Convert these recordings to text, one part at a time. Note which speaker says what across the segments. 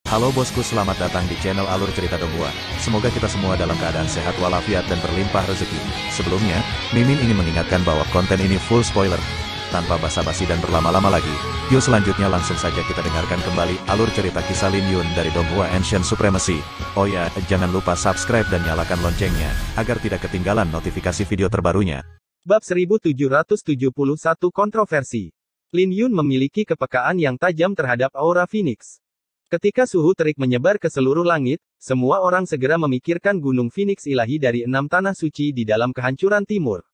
Speaker 1: Halo bosku, selamat datang di channel Alur Cerita Donghua. Semoga kita semua dalam keadaan sehat walafiat dan berlimpah rezeki. Sebelumnya, Mimin ingin mengingatkan bahwa konten ini full spoiler. Tanpa basa-basi dan berlama-lama lagi, yuk selanjutnya langsung saja kita dengarkan kembali alur cerita kisah Lin Yun dari Donghua Ancient Supremacy. Oh ya, jangan lupa subscribe dan nyalakan loncengnya, agar tidak ketinggalan notifikasi video terbarunya.
Speaker 2: Bab 1771 Kontroversi. Lin Yun memiliki kepekaan yang tajam terhadap aura Phoenix. Ketika suhu terik menyebar ke seluruh langit, semua orang segera memikirkan Gunung Phoenix ilahi dari 6 tanah suci di dalam kehancuran timur.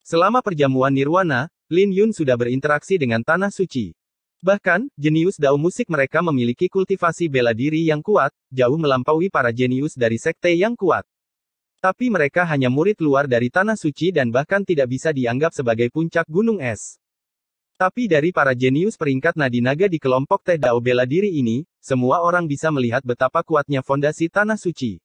Speaker 2: Selama perjamuan Nirwana, Lin Yun sudah berinteraksi dengan tanah suci. Bahkan, jenius dao musik mereka memiliki kultivasi bela diri yang kuat, jauh melampaui para jenius dari sekte yang kuat. Tapi mereka hanya murid luar dari tanah suci dan bahkan tidak bisa dianggap sebagai puncak gunung es. Tapi dari para jenius peringkat nadi naga di kelompok teh dao bela diri ini, semua orang bisa melihat betapa kuatnya fondasi tanah suci.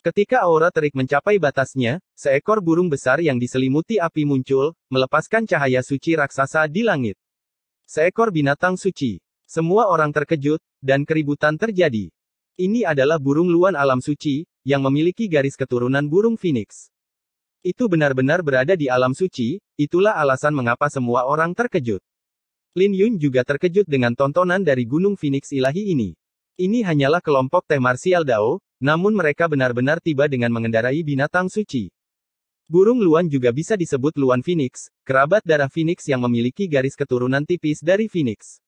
Speaker 2: Ketika aura terik mencapai batasnya, seekor burung besar yang diselimuti api muncul, melepaskan cahaya suci raksasa di langit. Seekor binatang suci. Semua orang terkejut, dan keributan terjadi. Ini adalah burung luan alam suci, yang memiliki garis keturunan burung Phoenix. Itu benar-benar berada di alam suci, itulah alasan mengapa semua orang terkejut. Lin Yun juga terkejut dengan tontonan dari Gunung Phoenix ilahi ini. Ini hanyalah kelompok teh martial dao, namun mereka benar-benar tiba dengan mengendarai binatang suci. Burung luan juga bisa disebut luan Phoenix, kerabat darah Phoenix yang memiliki garis keturunan tipis dari Phoenix.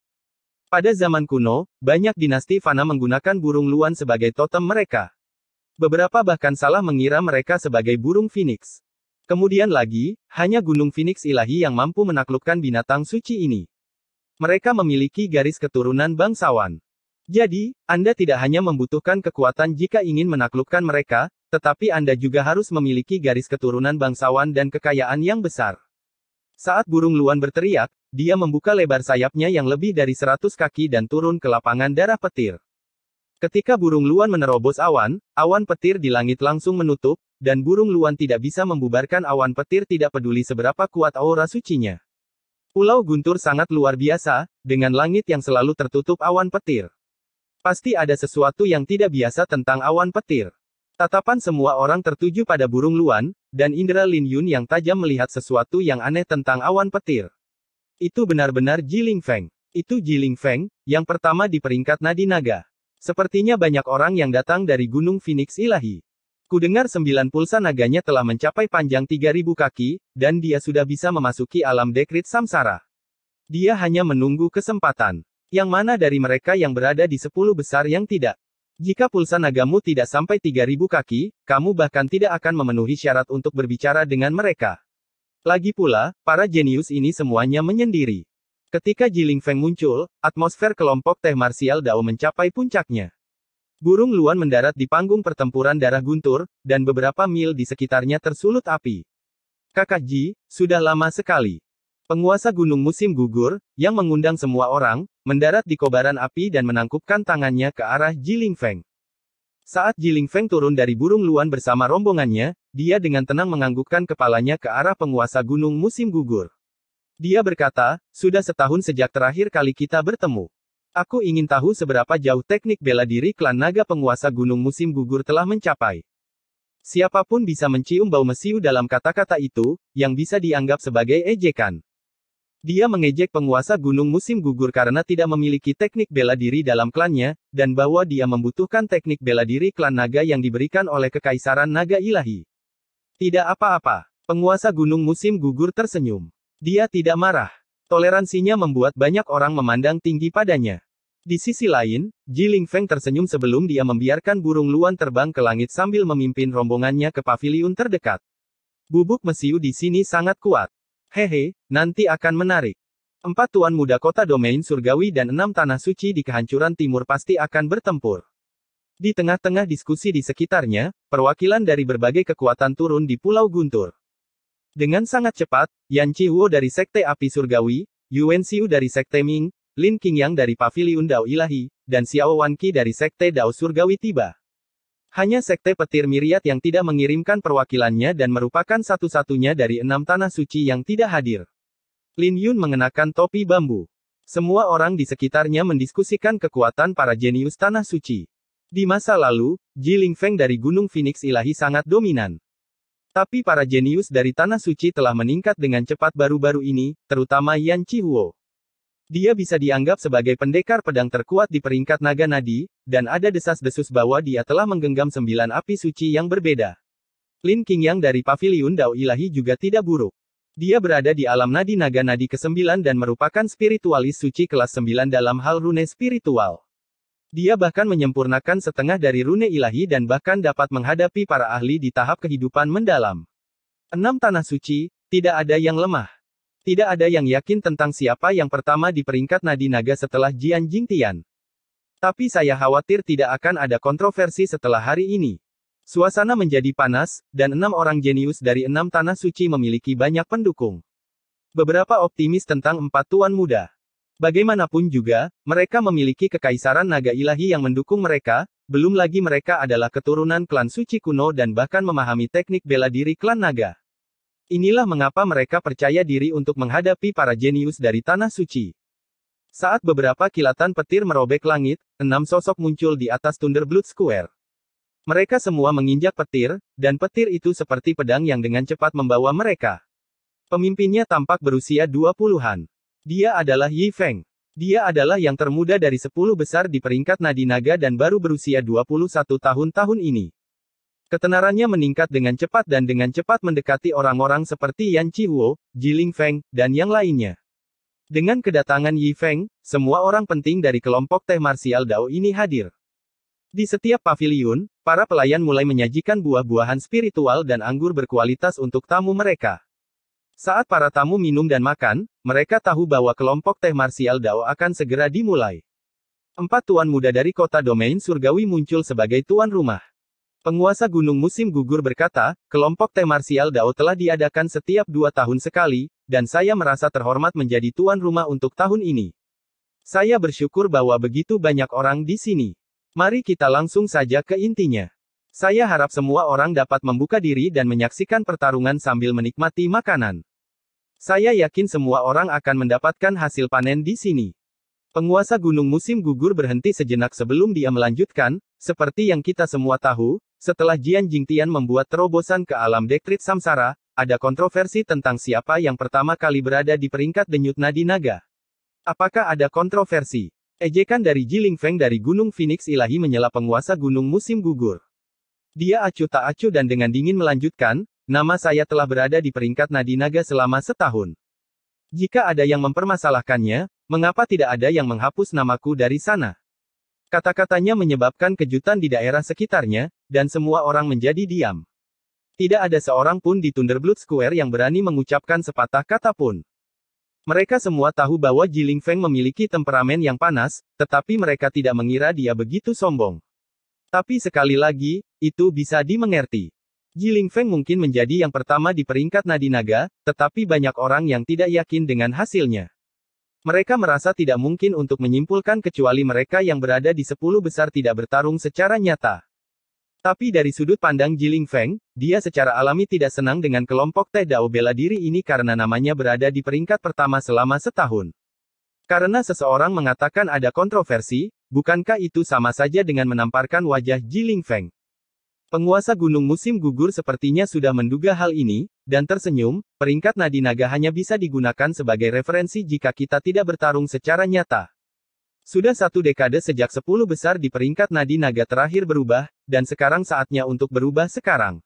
Speaker 2: Pada zaman kuno, banyak dinasti fana menggunakan burung luan sebagai totem mereka. Beberapa bahkan salah mengira mereka sebagai burung Phoenix. Kemudian lagi, hanya Gunung Phoenix ilahi yang mampu menaklukkan binatang suci ini. Mereka memiliki garis keturunan bangsawan. Jadi, Anda tidak hanya membutuhkan kekuatan jika ingin menaklukkan mereka, tetapi Anda juga harus memiliki garis keturunan bangsawan dan kekayaan yang besar. Saat burung luan berteriak, dia membuka lebar sayapnya yang lebih dari 100 kaki dan turun ke lapangan darah petir. Ketika burung luan menerobos awan, awan petir di langit langsung menutup, dan burung luan tidak bisa membubarkan awan petir tidak peduli seberapa kuat aura sucinya. Pulau Guntur sangat luar biasa, dengan langit yang selalu tertutup awan petir. Pasti ada sesuatu yang tidak biasa tentang awan petir. Tatapan semua orang tertuju pada burung luan, dan indera Lin Yun yang tajam melihat sesuatu yang aneh tentang awan petir. Itu benar-benar Jiling Feng. Itu Jiling Feng, yang pertama di peringkat nadi naga. Sepertinya banyak orang yang datang dari Gunung Phoenix ilahi. Kudengar 9 pulsa naganya telah mencapai panjang 3000 kaki, dan dia sudah bisa memasuki alam dekrit samsara. Dia hanya menunggu kesempatan. Yang mana dari mereka yang berada di 10 besar yang tidak? Jika pulsa nagamu tidak sampai 3000 kaki, kamu bahkan tidak akan memenuhi syarat untuk berbicara dengan mereka. Lagi pula, para jenius ini semuanya menyendiri. Ketika Jiling Feng muncul, atmosfer kelompok teh martial dao mencapai puncaknya. Burung luan mendarat di panggung pertempuran darah guntur, dan beberapa mil di sekitarnya tersulut api. Kakak Ji, sudah lama sekali. Penguasa gunung musim gugur, yang mengundang semua orang, mendarat di kobaran api dan menangkupkan tangannya ke arah Jiling Feng. Saat Jiling Feng turun dari burung luan bersama rombongannya, dia dengan tenang menganggukkan kepalanya ke arah penguasa gunung musim gugur. Dia berkata, sudah setahun sejak terakhir kali kita bertemu. Aku ingin tahu seberapa jauh teknik bela diri klan naga penguasa gunung musim gugur telah mencapai. Siapapun bisa mencium bau mesiu dalam kata-kata itu, yang bisa dianggap sebagai ejekan. Dia mengejek penguasa gunung musim gugur karena tidak memiliki teknik bela diri dalam klannya, dan bahwa dia membutuhkan teknik bela diri klan naga yang diberikan oleh kekaisaran naga ilahi. Tidak apa-apa. Penguasa gunung musim gugur tersenyum. Dia tidak marah. Toleransinya membuat banyak orang memandang tinggi padanya. Di sisi lain, Jiling Feng tersenyum sebelum dia membiarkan burung luan terbang ke langit sambil memimpin rombongannya ke paviliun terdekat. Bubuk mesiu di sini sangat kuat. Hehe, nanti akan menarik. 4 tuan muda kota domain surgawi dan 6 tanah suci di kehancuran timur pasti akan bertempur. Di tengah-tengah diskusi di sekitarnya, perwakilan dari berbagai kekuatan turun di Pulau Guntur. Dengan sangat cepat, Yan Chihuo dari Sekte Api Surgawi, Yuan Xiu dari Sekte Ming, Lin Qingyang dari Paviliun Dao Ilahi, dan Xiao Wanqi dari Sekte Dao Surgawi tiba. Hanya Sekte Petir Miriat yang tidak mengirimkan perwakilannya dan merupakan satu-satunya dari 6 tanah suci yang tidak hadir. Lin Yun mengenakan topi bambu. Semua orang di sekitarnya mendiskusikan kekuatan para jenius Tanah Suci. Di masa lalu, Ji Lingfeng dari Gunung Phoenix Ilahi sangat dominan. Tapi para jenius dari Tanah Suci telah meningkat dengan cepat baru-baru ini, terutama Yan Chihuo. Dia bisa dianggap sebagai pendekar pedang terkuat di peringkat naga nadi, dan ada desas-desus bahwa dia telah menggenggam 9 api suci yang berbeda. Lin Qingyang dari Paviliun Dao Ilahi juga tidak buruk. Dia berada di alam nadi naga nadi ke-9 dan merupakan spiritualis suci kelas 9 dalam hal rune spiritual. Dia bahkan menyempurnakan setengah dari rune ilahi dan bahkan dapat menghadapi para ahli di tahap kehidupan mendalam. 6 tanah suci, tidak ada yang lemah. Tidak ada yang yakin tentang siapa yang pertama di peringkat nadi naga setelah Jian Jingtian. Tapi saya khawatir tidak akan ada kontroversi setelah hari ini. Suasana menjadi panas, dan 6 orang jenius dari 6 tanah suci memiliki banyak pendukung. Beberapa optimis tentang 4 tuan muda. Bagaimanapun juga, mereka memiliki kekaisaran naga ilahi yang mendukung mereka, belum lagi mereka adalah keturunan klan suci kuno dan bahkan memahami teknik bela diri klan naga. Inilah mengapa mereka percaya diri untuk menghadapi para jenius dari Tanah Suci. Saat beberapa kilatan petir merobek langit, 6 sosok muncul di atas Thunderblood Square. Mereka semua menginjak petir, dan petir itu seperti pedang yang dengan cepat membawa mereka. Pemimpinnya tampak berusia 20-an. Dia adalah Yi Feng. Dia adalah yang termuda dari 10 besar di peringkat nadi naga dan baru berusia 21 tahun ini. Ketenarannya meningkat dengan cepat dan dengan cepat mendekati orang-orang seperti Yan Chihuo, Ji Lingfeng, dan yang lainnya. Dengan kedatangan Yi Feng, semua orang penting dari kelompok teh marsial Dao ini hadir. Di setiap paviliun, para pelayan mulai menyajikan buah-buahan spiritual dan anggur berkualitas untuk tamu mereka. Saat para tamu minum dan makan, mereka tahu bahwa kelompok teh marsial Dao akan segera dimulai. 4 tuan muda dari kota domain surgawi muncul sebagai tuan rumah. Penguasa gunung musim gugur berkata, kelompok teh marsial Dao telah diadakan setiap 2 tahun sekali, dan saya merasa terhormat menjadi tuan rumah untuk tahun ini. Saya bersyukur bahwa begitu banyak orang di sini. Mari kita langsung saja ke intinya. Saya harap semua orang dapat membuka diri dan menyaksikan pertarungan sambil menikmati makanan. Saya yakin semua orang akan mendapatkan hasil panen di sini. Penguasa gunung musim gugur berhenti sejenak sebelum dia melanjutkan, seperti yang kita semua tahu, setelah Jian Jingtian membuat terobosan ke alam Dektrit Samsara, ada kontroversi tentang siapa yang pertama kali berada di peringkat denyut nadi naga. Apakah ada kontroversi? Ejekan dari Ji Lingfeng dari Gunung Phoenix Ilahi menyela penguasa gunung musim gugur. Dia acuh tak acuh dan dengan dingin melanjutkan, nama saya telah berada di peringkat nadi naga selama setahun. Jika ada yang mempermasalahkannya, mengapa tidak ada yang menghapus namaku dari sana? Kata-katanya menyebabkan kejutan di daerah sekitarnya, dan semua orang menjadi diam. Tidak ada seorang pun di Thunderblood Square yang berani mengucapkan sepatah kata pun. Mereka semua tahu bahwa Ji Lingfeng memiliki temperamen yang panas, tetapi mereka tidak mengira dia begitu sombong. Tapi sekali lagi, itu bisa dimengerti. Ji Lingfeng mungkin menjadi yang pertama di peringkat nadi naga, tetapi banyak orang yang tidak yakin dengan hasilnya. Mereka merasa tidak mungkin untuk menyimpulkan kecuali mereka yang berada di 10 besar tidak bertarung secara nyata. Tapi dari sudut pandang Ji Lingfeng, dia secara alami tidak senang dengan kelompok teh Dao bela diri ini karena namanya berada di peringkat pertama selama setahun. Karena seseorang mengatakan ada kontroversi, bukankah itu sama saja dengan menamparkan wajah Ji Lingfeng? Penguasa gunung musim gugur sepertinya sudah menduga hal ini, dan tersenyum, peringkat nadi naga hanya bisa digunakan sebagai referensi jika kita tidak bertarung secara nyata. Sudah 1 dekade sejak 10 besar di peringkat nadi naga terakhir berubah, dan sekarang saatnya untuk berubah sekarang.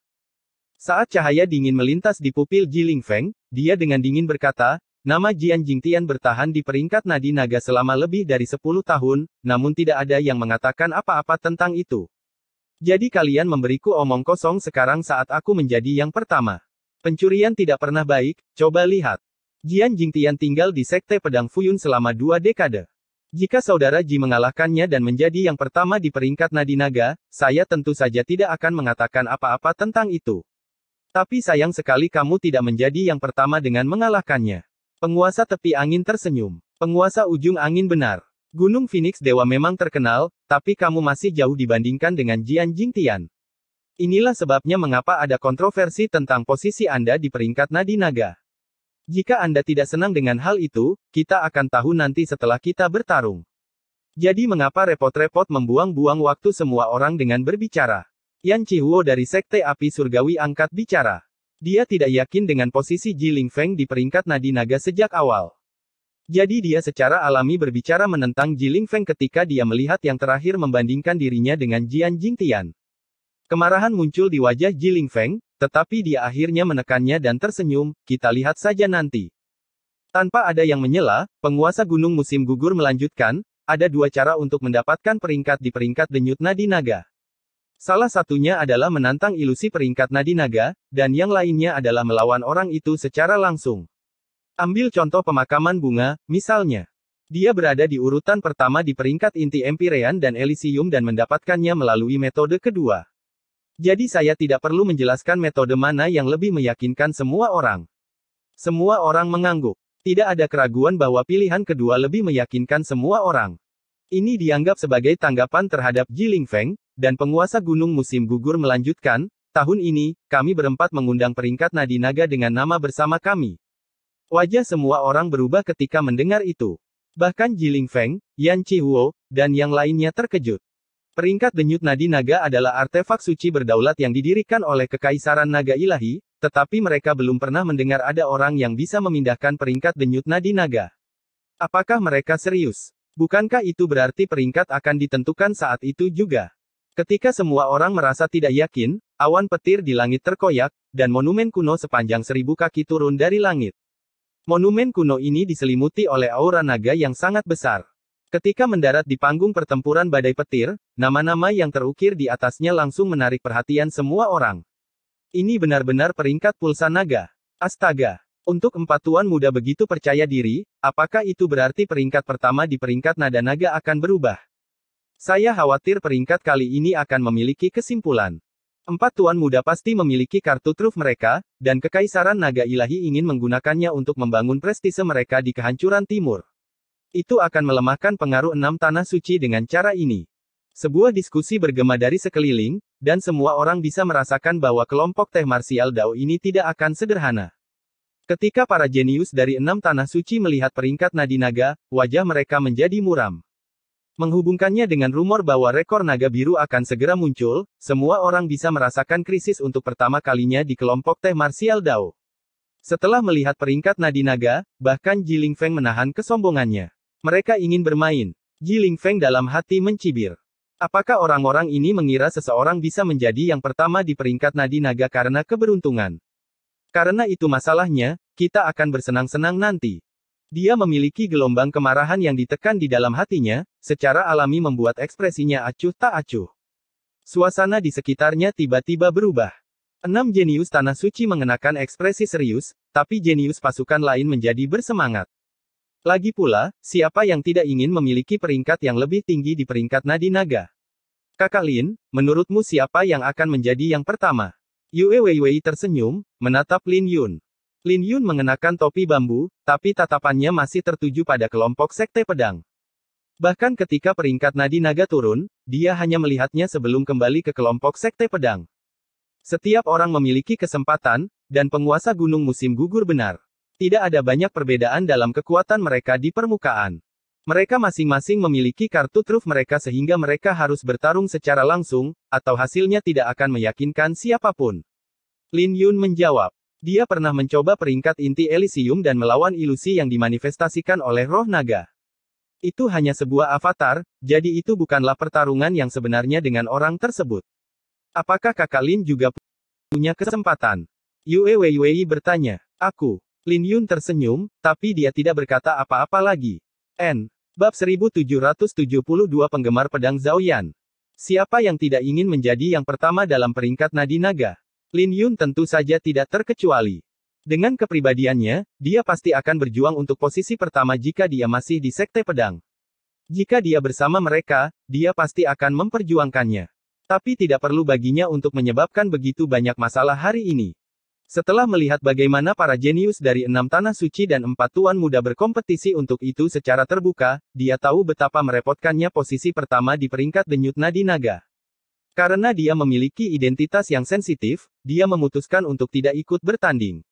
Speaker 2: Saat cahaya dingin melintas di pupil Ji Lingfeng, dia dengan dingin berkata, nama Jian Jingtian bertahan di peringkat nadi naga selama lebih dari 10 tahun, namun tidak ada yang mengatakan apa-apa tentang itu. Jadi kalian memberiku omong kosong sekarang saat aku menjadi yang pertama. Pencurian tidak pernah baik, coba lihat. Jian Jingtian tinggal di Sekte Pedang Fuyun selama 2 dekade. Jika saudara Ji mengalahkannya dan menjadi yang pertama di peringkat nadi naga, saya tentu saja tidak akan mengatakan apa-apa tentang itu. Tapi sayang sekali kamu tidak menjadi yang pertama dengan mengalahkannya. Penguasa tepi angin tersenyum. Penguasa ujung angin benar. Gunung Phoenix Dewa memang terkenal, tapi kamu masih jauh dibandingkan dengan Jian Jingtian. Inilah sebabnya mengapa ada kontroversi tentang posisi Anda di peringkat nadi naga. Jika Anda tidak senang dengan hal itu, kita akan tahu nanti setelah kita bertarung. Jadi mengapa repot-repot membuang-buang waktu semua orang dengan berbicara? Yan Chihuo dari Sekte Api Surgawi angkat bicara. Dia tidak yakin dengan posisi Ji Lingfeng di peringkat nadi naga sejak awal. Jadi dia secara alami berbicara menentang Ji Lingfeng ketika dia melihat yang terakhir membandingkan dirinya dengan Jian Jingtian. Kemarahan muncul di wajah Ji Lingfeng, tetapi dia akhirnya menekannya dan tersenyum, kita lihat saja nanti. Tanpa ada yang menyela, penguasa gunung musim gugur melanjutkan, ada dua cara untuk mendapatkan peringkat di peringkat denyut nadi naga. Salah satunya adalah menantang ilusi peringkat nadi naga, dan yang lainnya adalah melawan orang itu secara langsung. Ambil contoh pemakaman bunga, misalnya. Dia berada di urutan pertama di peringkat inti Empyrean dan Elysium dan mendapatkannya melalui metode kedua. Jadi saya tidak perlu menjelaskan metode mana yang lebih meyakinkan semua orang. Semua orang mengangguk. Tidak ada keraguan bahwa pilihan kedua lebih meyakinkan semua orang. Ini dianggap sebagai tanggapan terhadap Ji Lingfeng, dan penguasa gunung musim gugur melanjutkan, tahun ini, kami berempat mengundang peringkat nadi naga dengan nama bersama kami. Wajah semua orang berubah ketika mendengar itu. Bahkan Ji Lingfeng, Yan Chihuo, dan yang lainnya terkejut. Peringkat denyut nadi naga adalah artefak suci berdaulat yang didirikan oleh Kekaisaran Naga Ilahi, tetapi mereka belum pernah mendengar ada orang yang bisa memindahkan peringkat denyut nadi naga. Apakah mereka serius? Bukankah itu berarti peringkat akan ditentukan saat itu juga? Ketika semua orang merasa tidak yakin, awan petir di langit terkoyak, dan monumen kuno sepanjang 1000 kaki turun dari langit. Monumen kuno ini diselimuti oleh aura naga yang sangat besar. Ketika mendarat di panggung pertempuran badai petir, nama-nama yang terukir di atasnya langsung menarik perhatian semua orang. Ini benar-benar peringkat pulsa naga. Astaga! Untuk empat tuan muda begitu percaya diri, apakah itu berarti peringkat pertama di peringkat nada naga akan berubah? Saya khawatir peringkat kali ini akan memiliki kesimpulan. Empat tuan muda pasti memiliki kartu truf mereka, dan Kekaisaran Naga Ilahi ingin menggunakannya untuk membangun prestise mereka di kehancuran timur. Itu akan melemahkan pengaruh 6 tanah suci dengan cara ini. Sebuah diskusi bergema dari sekeliling, dan semua orang bisa merasakan bahwa kelompok teh marsial Dao ini tidak akan sederhana. Ketika para jenius dari 6 tanah suci melihat peringkat nadi naga, wajah mereka menjadi muram. Menghubungkannya dengan rumor bahwa rekor naga biru akan segera muncul, semua orang bisa merasakan krisis untuk pertama kalinya di kelompok teh marsial Dao. Setelah melihat peringkat nadi naga, bahkan Ji Lingfeng menahan kesombongannya. Mereka ingin bermain. Ji Lingfeng dalam hati mencibir. Apakah orang-orang ini mengira seseorang bisa menjadi yang pertama di peringkat nadi naga karena keberuntungan? Karena itu masalahnya, kita akan bersenang-senang nanti. Dia memiliki gelombang kemarahan yang ditekan di dalam hatinya, secara alami membuat ekspresinya acuh tak acuh. Suasana di sekitarnya tiba-tiba berubah. 6 jenius tanah suci mengenakan ekspresi serius, tapi jenius pasukan lain menjadi bersemangat. Lagi pula, siapa yang tidak ingin memiliki peringkat yang lebih tinggi di peringkat nadi naga? Kakak Lin, menurutmu siapa yang akan menjadi yang pertama? Yue Weiwei tersenyum, menatap Lin Yun. Lin Yun mengenakan topi bambu, tapi tatapannya masih tertuju pada kelompok Sekte Pedang. Bahkan ketika peringkat nadi naga turun, dia hanya melihatnya sebelum kembali ke kelompok Sekte Pedang. Setiap orang memiliki kesempatan, dan penguasa gunung musim gugur benar. Tidak ada banyak perbedaan dalam kekuatan mereka di permukaan. Mereka masing-masing memiliki kartu truf mereka sehingga mereka harus bertarung secara langsung, atau hasilnya tidak akan meyakinkan siapapun. Lin Yun menjawab. Dia pernah mencoba peringkat inti Elysium dan melawan ilusi yang dimanifestasikan oleh roh naga. Itu hanya sebuah avatar, jadi itu bukanlah pertarungan yang sebenarnya dengan orang tersebut. Apakah Kakak Lin juga punya kesempatan? Yue Weiwei bertanya. Aku. Lin Yun tersenyum, tapi dia tidak berkata apa-apa lagi. Bab 1772 Penggemar Pedang Zhaoyan. Siapa yang tidak ingin menjadi yang pertama dalam peringkat nadi naga? Lin Yun tentu saja tidak terkecuali. Dengan kepribadiannya, dia pasti akan berjuang untuk posisi pertama jika dia masih di Sekte Pedang. Jika dia bersama mereka, dia pasti akan memperjuangkannya. Tapi tidak perlu baginya untuk menyebabkan begitu banyak masalah hari ini. Setelah melihat bagaimana para jenius dari 6 tanah suci dan 4 tuan muda berkompetisi untuk itu secara terbuka, dia tahu betapa merepotkannya posisi pertama di peringkat denyut nadi naga. Karena dia memiliki identitas yang sensitif, dia memutuskan untuk tidak ikut bertanding.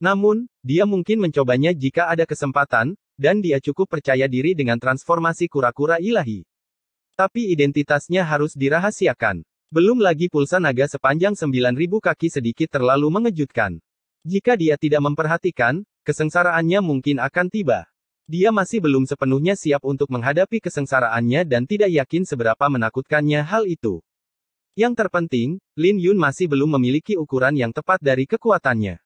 Speaker 2: Namun, dia mungkin mencobanya jika ada kesempatan, dan dia cukup percaya diri dengan transformasi kura-kura ilahi. Tapi identitasnya harus dirahasiakan. Belum lagi pulsa naga sepanjang 9.000 kaki sedikit terlalu mengejutkan. Jika dia tidak memperhatikan, kesengsaraannya mungkin akan tiba. Dia masih belum sepenuhnya siap untuk menghadapi kesengsaraannya dan tidak yakin seberapa menakutkannya hal itu. Yang terpenting, Lin Yun masih belum memiliki ukuran yang tepat dari kekuatannya.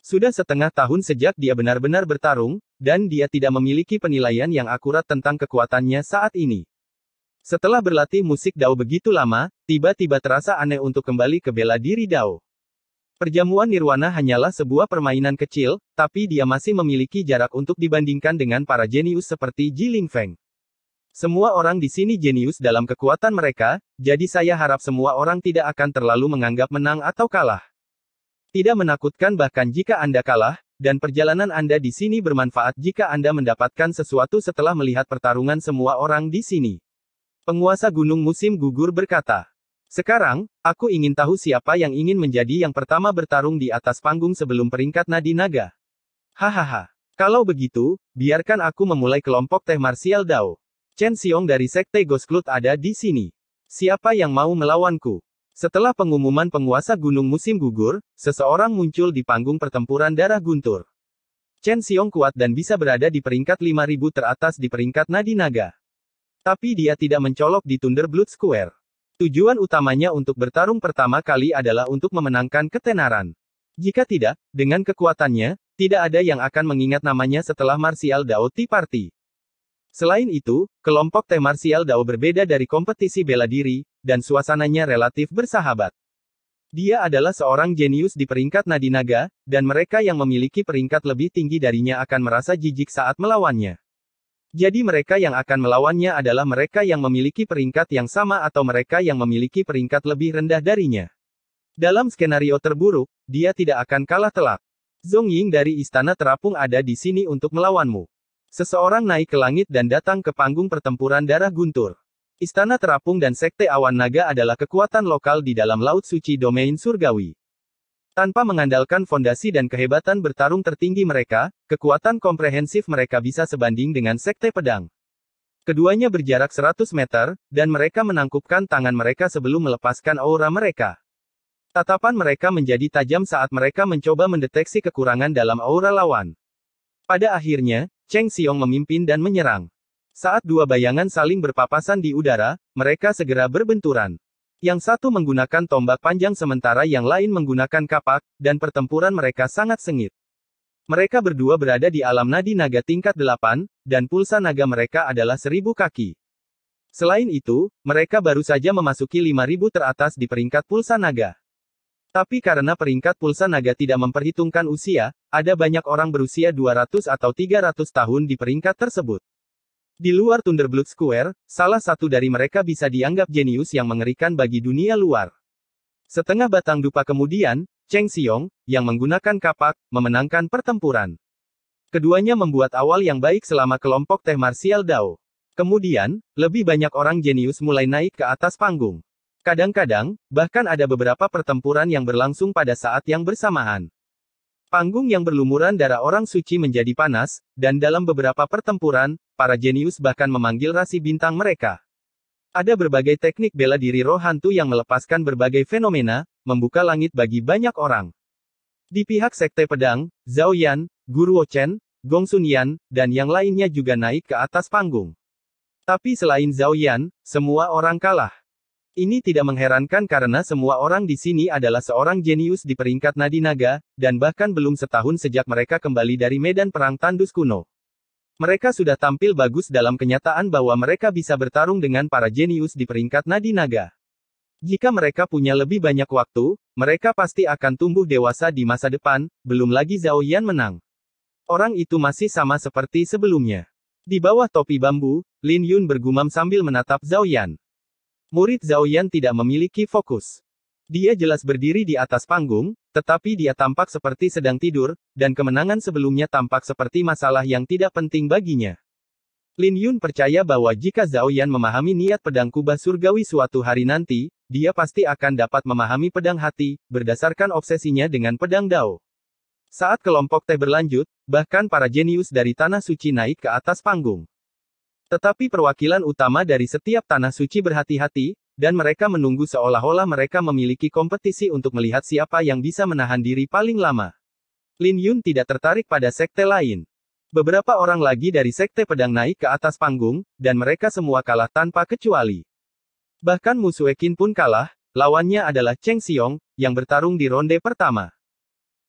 Speaker 2: Sudah setengah tahun sejak dia benar-benar bertarung, dan dia tidak memiliki penilaian yang akurat tentang kekuatannya saat ini. Setelah berlatih musik Dao begitu lama, tiba-tiba terasa aneh untuk kembali ke bela diri Dao. Perjamuan Nirwana hanyalah sebuah permainan kecil, tapi dia masih memiliki jarak untuk dibandingkan dengan para jenius seperti Ji Lingfeng. Semua orang di sini jenius dalam kekuatan mereka, jadi saya harap semua orang tidak akan terlalu menganggap menang atau kalah. Tidak menakutkan bahkan jika Anda kalah, dan perjalanan Anda di sini bermanfaat jika Anda mendapatkan sesuatu setelah melihat pertarungan semua orang di sini. Penguasa Gunung Musim Gugur berkata. Sekarang, aku ingin tahu siapa yang ingin menjadi yang pertama bertarung di atas panggung sebelum peringkat Nadi Naga. Hahaha. Kalau begitu, biarkan aku memulai kelompok teh marsial Dao. Chen Xiong dari Sekte Ghost Cloud ada di sini. Siapa yang mau melawanku? Setelah pengumuman penguasa Gunung Musim Gugur, seseorang muncul di panggung pertempuran darah guntur. Chen Xiong kuat dan bisa berada di peringkat 5.000 teratas di peringkat Nadi Naga. Tapi dia tidak mencolok di Thunderblood Square. Tujuan utamanya untuk bertarung pertama kali adalah untuk memenangkan ketenaran. Jika tidak, dengan kekuatannya, tidak ada yang akan mengingat namanya setelah Martial Dao Tea Party. Selain itu, kelompok teh marsial Dao berbeda dari kompetisi bela diri, dan suasananya relatif bersahabat. Dia adalah seorang jenius di peringkat Nadi Naga, dan mereka yang memiliki peringkat lebih tinggi darinya akan merasa jijik saat melawannya. Jadi mereka yang akan melawannya adalah mereka yang memiliki peringkat yang sama atau mereka yang memiliki peringkat lebih rendah darinya. Dalam skenario terburuk, dia tidak akan kalah telak. Zhong Ying dari Istana Terapung ada di sini untuk melawanmu. Seseorang naik ke langit dan datang ke panggung pertempuran darah guntur. Istana Terapung dan Sekte Awan Naga adalah kekuatan lokal di dalam Laut Suci Domain Surgawi. Tanpa mengandalkan fondasi dan kehebatan bertarung tertinggi mereka, kekuatan komprehensif mereka bisa sebanding dengan Sekte Pedang. Keduanya berjarak 100 meter, dan mereka menangkupkan tangan mereka sebelum melepaskan aura mereka. Tatapan mereka menjadi tajam saat mereka mencoba mendeteksi kekurangan dalam aura lawan. Pada akhirnya, Chen Xiong memimpin dan menyerang. Saat dua bayangan saling berpapasan di udara, mereka segera berbenturan. Yang satu menggunakan tombak panjang sementara yang lain menggunakan kapak, dan pertempuran mereka sangat sengit. Mereka berdua berada di alam nadi naga tingkat 8, dan pulsa naga mereka adalah 1.000 kaki. Selain itu, mereka baru saja memasuki 5.000 teratas di peringkat pulsa naga. Tapi karena peringkat pulsa naga tidak memperhitungkan usia, ada banyak orang berusia 200 atau 300 tahun di peringkat tersebut. Di luar Thunderblood Square, salah satu dari mereka bisa dianggap jenius yang mengerikan bagi dunia luar. Setengah batang dupa kemudian, Chen Xiong, yang menggunakan kapak, memenangkan pertempuran. Keduanya membuat awal yang baik selama kelompok teh marsial Dao. Kemudian, lebih banyak orang jenius mulai naik ke atas panggung. Kadang-kadang, bahkan ada beberapa pertempuran yang berlangsung pada saat yang bersamaan. Panggung yang berlumuran darah orang suci menjadi panas, dan dalam beberapa pertempuran, para jenius bahkan memanggil rasi bintang mereka. Ada berbagai teknik bela diri roh hantu yang melepaskan berbagai fenomena, membuka langit bagi banyak orang. Di pihak Sekte Pedang, Zhao Yan, Guru Chen, Gong Sun Yan, dan yang lainnya juga naik ke atas panggung. Tapi selain Zhao Yan, semua orang kalah. Ini tidak mengherankan karena semua orang di sini adalah seorang jenius di peringkat Nadi Naga, dan bahkan belum setahun sejak mereka kembali dari medan perang tandus kuno. Mereka sudah tampil bagus dalam kenyataan bahwa mereka bisa bertarung dengan para jenius di peringkat Nadi Naga. Jika mereka punya lebih banyak waktu, mereka pasti akan tumbuh dewasa di masa depan, belum lagi Zhao Yan menang. Orang itu masih sama seperti sebelumnya. Di bawah topi bambu, Lin Yun bergumam sambil menatap Zhao Yan. Murid Zhao Yan tidak memiliki fokus. Dia jelas berdiri di atas panggung, tetapi dia tampak seperti sedang tidur, dan kemenangan sebelumnya tampak seperti masalah yang tidak penting baginya. Lin Yun percaya bahwa jika Zhao Yan memahami niat pedang kubah surgawi suatu hari nanti, dia pasti akan dapat memahami pedang hati, berdasarkan obsesinya dengan pedang Dao. Saat kelompok T berlanjut, bahkan para jenius dari Tanah Suci naik ke atas panggung. Tetapi perwakilan utama dari setiap Tanah Suci berhati-hati, dan mereka menunggu seolah-olah mereka memiliki kompetisi untuk melihat siapa yang bisa menahan diri paling lama. Lin Yun tidak tertarik pada sekte lain. Beberapa orang lagi dari sekte pedang naik ke atas panggung, dan mereka semua kalah tanpa kecuali. Bahkan Mu Suekin pun kalah, lawannya adalah Cheng Xiong, yang bertarung di ronde pertama.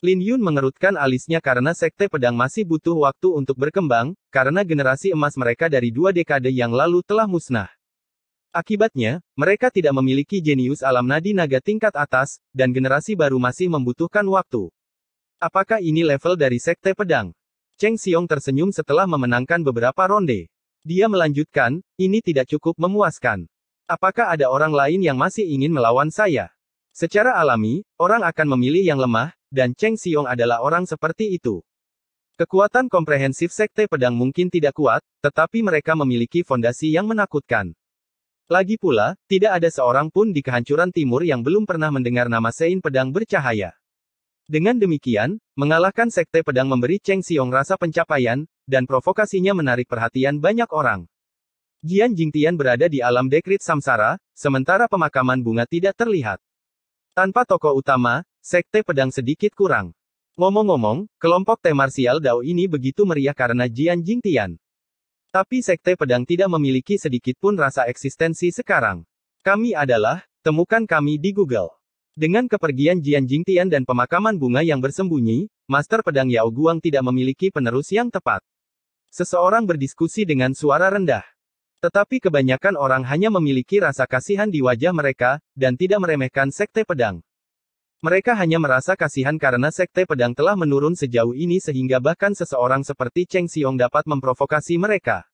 Speaker 2: Lin Yun mengerutkan alisnya karena sekte pedang masih butuh waktu untuk berkembang, karena generasi emas mereka dari 2 dekade yang lalu telah musnah. Akibatnya, mereka tidak memiliki jenius alam nadi naga tingkat atas, dan generasi baru masih membutuhkan waktu. Apakah ini level dari sekte pedang? Cheng Xiong tersenyum setelah memenangkan beberapa ronde. Dia melanjutkan, ini tidak cukup memuaskan. Apakah ada orang lain yang masih ingin melawan saya? Secara alami, orang akan memilih yang lemah, dan Cheng Xiong adalah orang seperti itu. Kekuatan komprehensif sekte pedang mungkin tidak kuat, tetapi mereka memiliki fondasi yang menakutkan. Lagi pula, tidak ada seorang pun di kehancuran timur yang belum pernah mendengar nama Sein Pedang Bercahaya. Dengan demikian, mengalahkan sekte pedang memberi Cheng Xiong rasa pencapaian, dan provokasinya menarik perhatian banyak orang. Jian Jingtian berada di alam dekrit samsara, sementara pemakaman bunga tidak terlihat. Tanpa tokoh utama, sekte pedang sedikit kurang. Ngomong-ngomong, kelompok T martial Dao ini begitu meriah karena Jian Jingtian. Tapi sekte pedang tidak memiliki sedikit pun rasa eksistensi sekarang. Kami adalah, temukan kami di Google. Dengan kepergian Jian Jingtian dan pemakaman bunga yang bersembunyi, Master Pedang Yao Guang tidak memiliki penerus yang tepat. Seseorang berdiskusi dengan suara rendah. Tetapi kebanyakan orang hanya memiliki rasa kasihan di wajah mereka, dan tidak meremehkan sekte pedang. Mereka hanya merasa kasihan karena sekte pedang telah menurun sejauh ini sehingga bahkan seseorang seperti Cheng Xiong dapat memprovokasi mereka.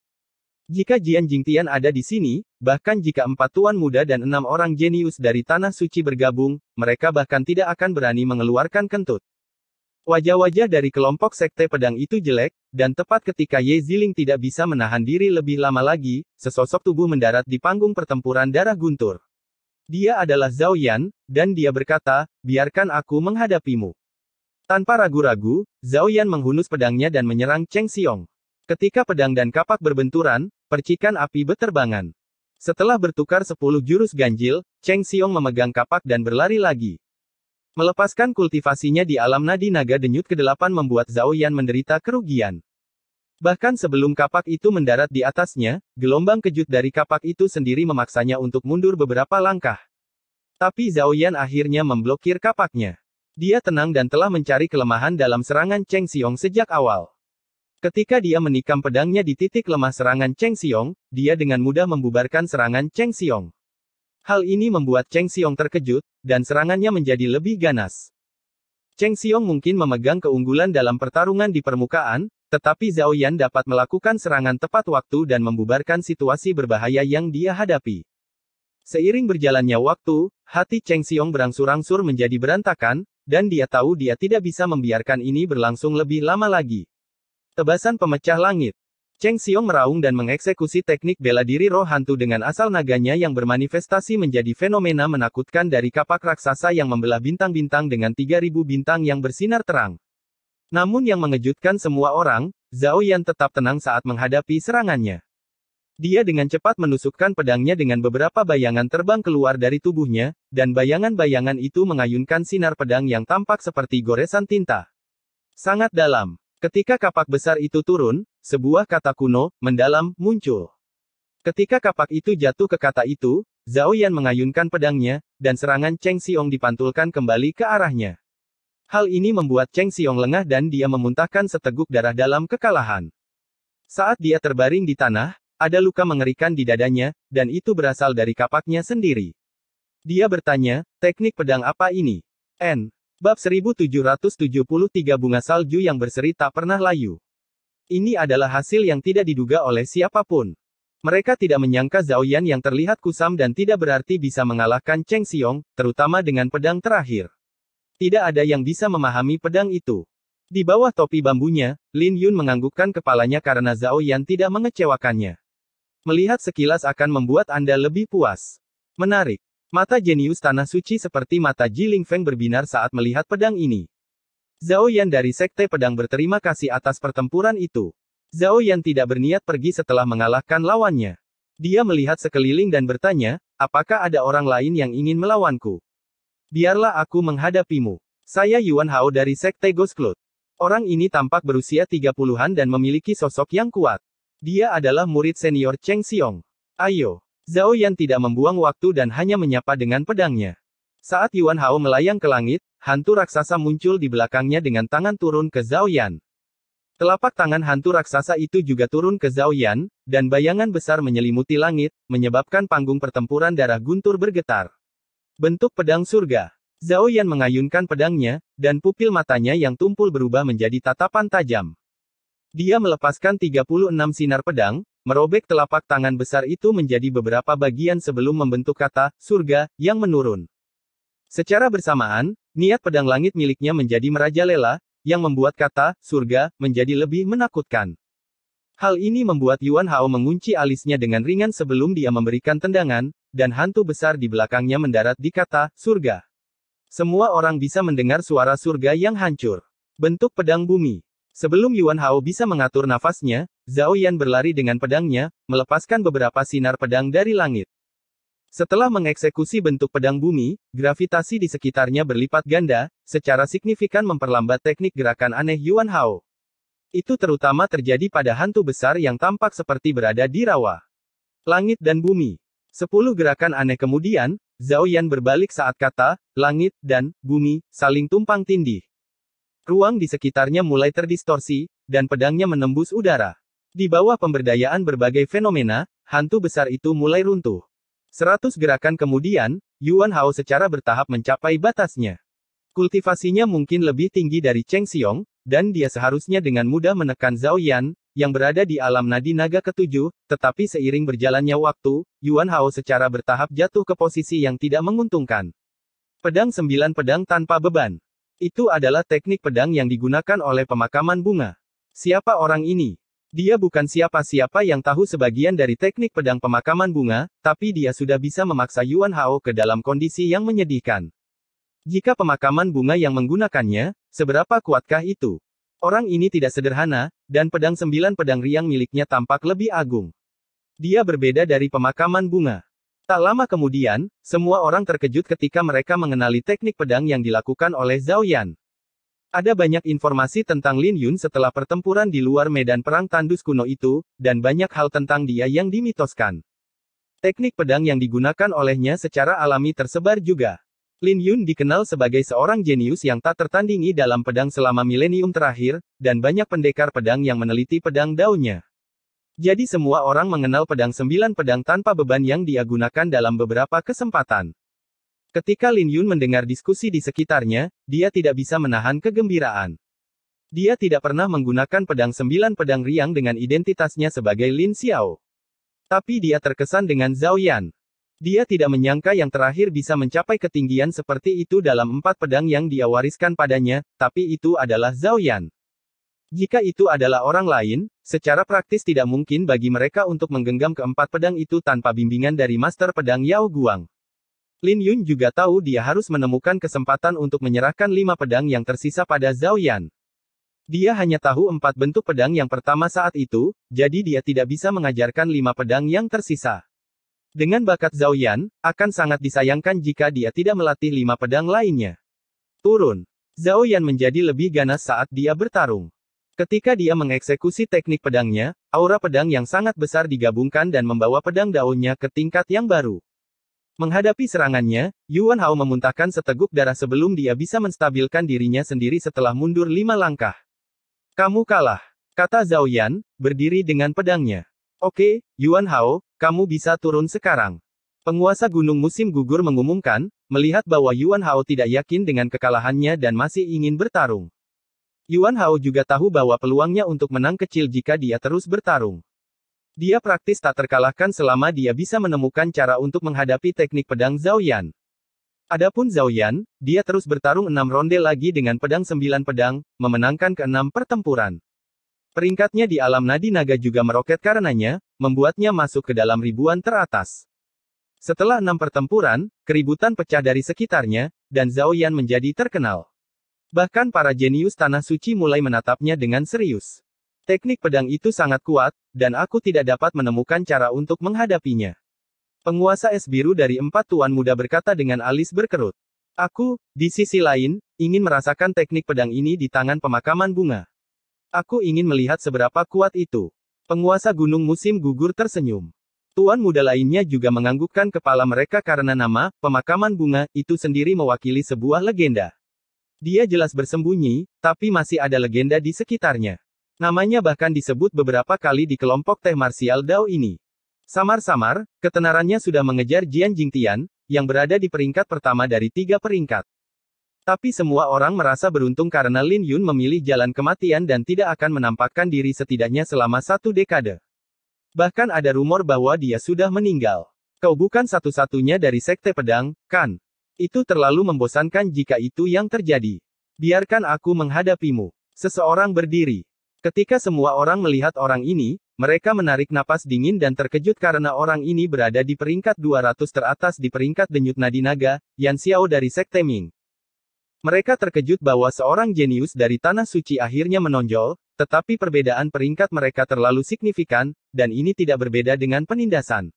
Speaker 2: Jika Jian Jingtian ada di sini, bahkan jika 4 tuan muda dan 6 orang jenius dari Tanah Suci bergabung, mereka bahkan tidak akan berani mengeluarkan kentut. Wajah-wajah dari kelompok sekte pedang itu jelek, dan tepat ketika Ye Ziling tidak bisa menahan diri lebih lama lagi, sesosok tubuh mendarat di panggung pertempuran darah guntur. Dia adalah Zhao Yan, dan dia berkata, biarkan aku menghadapimu. Tanpa ragu-ragu, Zhao Yan menghunus pedangnya dan menyerang Cheng Xiong. Ketika pedang dan kapak berbenturan, percikan api beterbangan. Setelah bertukar 10 jurus ganjil, Cheng Xiong memegang kapak dan berlari lagi. Melepaskan kultivasinya di alam nadi naga denyut ke-8 membuat Zhao Yan menderita kerugian. Bahkan sebelum kapak itu mendarat di atasnya, gelombang kejut dari kapak itu sendiri memaksanya untuk mundur beberapa langkah. Tapi Zhao Yan akhirnya memblokir kapaknya. Dia tenang dan telah mencari kelemahan dalam serangan Cheng Xiong sejak awal. Ketika dia menikam pedangnya di titik lemah serangan Cheng Xiong, dia dengan mudah membubarkan serangan Cheng Xiong. Hal ini membuat Cheng Xiong terkejut, dan serangannya menjadi lebih ganas. Cheng Xiong mungkin memegang keunggulan dalam pertarungan di permukaan, tetapi Zhao Yan dapat melakukan serangan tepat waktu dan membubarkan situasi berbahaya yang dia hadapi. Seiring berjalannya waktu, hati Cheng Xiong berangsur-angsur menjadi berantakan, dan dia tahu dia tidak bisa membiarkan ini berlangsung lebih lama lagi. Tebasan pemecah langit. Cheng Xiong meraung dan mengeksekusi teknik bela diri roh hantu dengan asal naganya yang bermanifestasi menjadi fenomena menakutkan dari kapak raksasa yang membelah bintang-bintang dengan 3000 bintang yang bersinar terang. Namun yang mengejutkan semua orang, Zhao Yan tetap tenang saat menghadapi serangannya. Dia dengan cepat menusukkan pedangnya dengan beberapa bayangan terbang keluar dari tubuhnya, dan bayangan-bayangan itu mengayunkan sinar pedang yang tampak seperti goresan tinta. Sangat dalam. Ketika kapak besar itu turun, sebuah kata kuno, mendalam, muncul. Ketika kapak itu jatuh ke kata itu, Zhao Yan mengayunkan pedangnya, dan serangan Cheng Xiong dipantulkan kembali ke arahnya. Hal ini membuat Cheng Xiong lengah dan dia memuntahkan seteguk darah dalam kekalahan. Saat dia terbaring di tanah, ada luka mengerikan di dadanya, dan itu berasal dari kapaknya sendiri. Dia bertanya, teknik pedang apa ini? Bab 1773 Bunga Salju yang berseri tak pernah layu. Ini adalah hasil yang tidak diduga oleh siapapun. Mereka tidak menyangka Zhao Yan yang terlihat kusam dan tidak berarti bisa mengalahkan Cheng Xiong, terutama dengan pedang terakhir. Tidak ada yang bisa memahami pedang itu. Di bawah topi bambunya, Lin Yun menganggukkan kepalanya karena Zhao Yan tidak mengecewakannya. Melihat sekilas akan membuat Anda lebih puas. Menarik. Mata jenius Tanah Suci seperti mata Ji Lingfeng berbinar saat melihat pedang ini. Zhao Yan dari Sekte Pedang berterima kasih atas pertempuran itu. Zhao Yan tidak berniat pergi setelah mengalahkan lawannya. Dia melihat sekeliling dan bertanya, apakah ada orang lain yang ingin melawanku? Biarlah aku menghadapimu. Saya Yuan Hao dari Sekte Ghost Cloud. Orang ini tampak berusia 30-an dan memiliki sosok yang kuat. Dia adalah murid senior Cheng Xiong. Ayo. Zhao Yan tidak membuang waktu dan hanya menyapa dengan pedangnya. Saat Yuan Hao melayang ke langit, hantu raksasa muncul di belakangnya dengan tangan turun ke Zhao Yan. Telapak tangan hantu raksasa itu juga turun ke Zhao Yan, dan bayangan besar menyelimuti langit, menyebabkan panggung pertempuran darah guntur bergetar. Bentuk pedang surga. Zhao Yan mengayunkan pedangnya, dan pupil matanya yang tumpul berubah menjadi tatapan tajam. Dia melepaskan 36 sinar pedang, merobek telapak tangan besar itu menjadi beberapa bagian sebelum membentuk kata, surga, yang menurun. Secara bersamaan, niat pedang langit miliknya menjadi merajalela, yang membuat kata, surga, menjadi lebih menakutkan. Hal ini membuat Yuan Hao mengunci alisnya dengan ringan sebelum dia memberikan tendangan, dan hantu besar di belakangnya mendarat di kata, surga. Semua orang bisa mendengar suara surga yang hancur. Bentuk pedang bumi. Sebelum Yuan Hao bisa mengatur nafasnya, Zhao Yan berlari dengan pedangnya, melepaskan beberapa sinar pedang dari langit. Setelah mengeksekusi bentuk pedang bumi, gravitasi di sekitarnya berlipat ganda, secara signifikan memperlambat teknik gerakan aneh Yuan Hao. Itu terutama terjadi pada hantu besar yang tampak seperti berada di rawa. Langit dan bumi. 10 gerakan aneh kemudian, Zhao Yan berbalik saat kata, langit, dan bumi, saling tumpang tindih. Ruang di sekitarnya mulai terdistorsi, dan pedangnya menembus udara. Di bawah pemberdayaan berbagai fenomena, hantu besar itu mulai runtuh. 100 gerakan kemudian, Yuan Hao secara bertahap mencapai batasnya. Kultivasinya mungkin lebih tinggi dari Cheng Xiong, dan dia seharusnya dengan mudah menekan Zhao Yan, yang berada di alam nadi naga ketujuh, tetapi seiring berjalannya waktu, Yuan Hao secara bertahap jatuh ke posisi yang tidak menguntungkan. Pedang 9 pedang tanpa beban. Itu adalah teknik pedang yang digunakan oleh pemakaman bunga. Siapa orang ini? Dia bukan siapa-siapa yang tahu sebagian dari teknik pedang pemakaman bunga, tapi dia sudah bisa memaksa Yuan Hao ke dalam kondisi yang menyedihkan. Jika pemakaman bunga yang menggunakannya, seberapa kuatkah itu? Orang ini tidak sederhana, dan pedang 9 pedang riang miliknya tampak lebih agung. Dia berbeda dari pemakaman bunga. Tak lama kemudian, semua orang terkejut ketika mereka mengenali teknik pedang yang dilakukan oleh Zhao Yan. Ada banyak informasi tentang Lin Yun setelah pertempuran di luar medan perang tandus kuno itu, dan banyak hal tentang dia yang dimitoskan. Teknik pedang yang digunakan olehnya secara alami tersebar juga. Lin Yun dikenal sebagai seorang jenius yang tak tertandingi dalam pedang selama milenium terakhir, dan banyak pendekar pedang yang meneliti pedang daunnya. Jadi semua orang mengenal pedang 9 pedang tanpa beban yang dia gunakan dalam beberapa kesempatan. Ketika Lin Yun mendengar diskusi di sekitarnya, dia tidak bisa menahan kegembiraan. Dia tidak pernah menggunakan pedang 9 pedang riang dengan identitasnya sebagai Lin Xiao. Tapi dia terkesan dengan Zhao Yan. Dia tidak menyangka yang terakhir bisa mencapai ketinggian seperti itu dalam 4 pedang yang dia wariskan padanya, tapi itu adalah Zhao Yan. Jika itu adalah orang lain, secara praktis tidak mungkin bagi mereka untuk menggenggam keempat pedang itu tanpa bimbingan dari Master Pedang Yao Guang. Lin Yun juga tahu dia harus menemukan kesempatan untuk menyerahkan 5 pedang yang tersisa pada Zhao Yan. Dia hanya tahu 4 bentuk pedang yang pertama saat itu, jadi dia tidak bisa mengajarkan 5 pedang yang tersisa. Dengan bakat Zhao Yan, akan sangat disayangkan jika dia tidak melatih 5 pedang lainnya. Turun. Zhao Yan menjadi lebih ganas saat dia bertarung. Ketika dia mengeksekusi teknik pedangnya, aura pedang yang sangat besar digabungkan dan membawa pedang daunnya ke tingkat yang baru. Menghadapi serangannya, Yuan Hao memuntahkan seteguk darah sebelum dia bisa menstabilkan dirinya sendiri setelah mundur 5 langkah. Kamu kalah, kata Zhao Yan, berdiri dengan pedangnya. Oke, Yuan Hao, kamu bisa turun sekarang. Penguasa Gunung Musim Gugur mengumumkan, melihat bahwa Yuan Hao tidak yakin dengan kekalahannya dan masih ingin bertarung. Yuan Hao juga tahu bahwa peluangnya untuk menang kecil jika dia terus bertarung. Dia praktis tak terkalahkan selama dia bisa menemukan cara untuk menghadapi teknik pedang Zhao Yan. Adapun Zhao Yan, dia terus bertarung 6 ronde lagi dengan pedang 9 pedang, memenangkan ke-6 pertempuran. Peringkatnya di alam nadi naga juga meroket karenanya, membuatnya masuk ke dalam ribuan teratas. Setelah 6 pertempuran, keributan pecah dari sekitarnya, dan Zhao Yan menjadi terkenal. Bahkan para jenius Tanah Suci mulai menatapnya dengan serius. Teknik pedang itu sangat kuat, dan aku tidak dapat menemukan cara untuk menghadapinya. Penguasa es biru dari 4 tuan muda berkata dengan alis berkerut. Aku, di sisi lain, ingin merasakan teknik pedang ini di tangan pemakaman bunga. Aku ingin melihat seberapa kuat itu. Penguasa gunung musim gugur tersenyum. Tuan muda lainnya juga menganggukkan kepala mereka karena nama, pemakaman bunga, itu sendiri mewakili sebuah legenda. Dia jelas bersembunyi, tapi masih ada legenda di sekitarnya. Namanya bahkan disebut beberapa kali di kelompok teh marsial Dao ini. Samar-samar, ketenarannya sudah mengejar Jian Jingtian, yang berada di peringkat pertama dari 3 peringkat. Tapi semua orang merasa beruntung karena Lin Yun memilih jalan kematian dan tidak akan menampakkan diri setidaknya selama 1 dekade. Bahkan ada rumor bahwa dia sudah meninggal. Kau bukan satu-satunya dari sekte pedang, kan? Itu terlalu membosankan jika itu yang terjadi. Biarkan aku menghadapimu. Seseorang berdiri. Ketika semua orang melihat orang ini, mereka menarik napas dingin dan terkejut karena orang ini berada di peringkat 200 teratas di peringkat denyut nadi naga, Yan Xiao dari Sekte Ming. Mereka terkejut bahwa seorang jenius dari Tanah Suci akhirnya menonjol, tetapi perbedaan peringkat mereka terlalu signifikan, dan ini tidak berbeda dengan penindasan.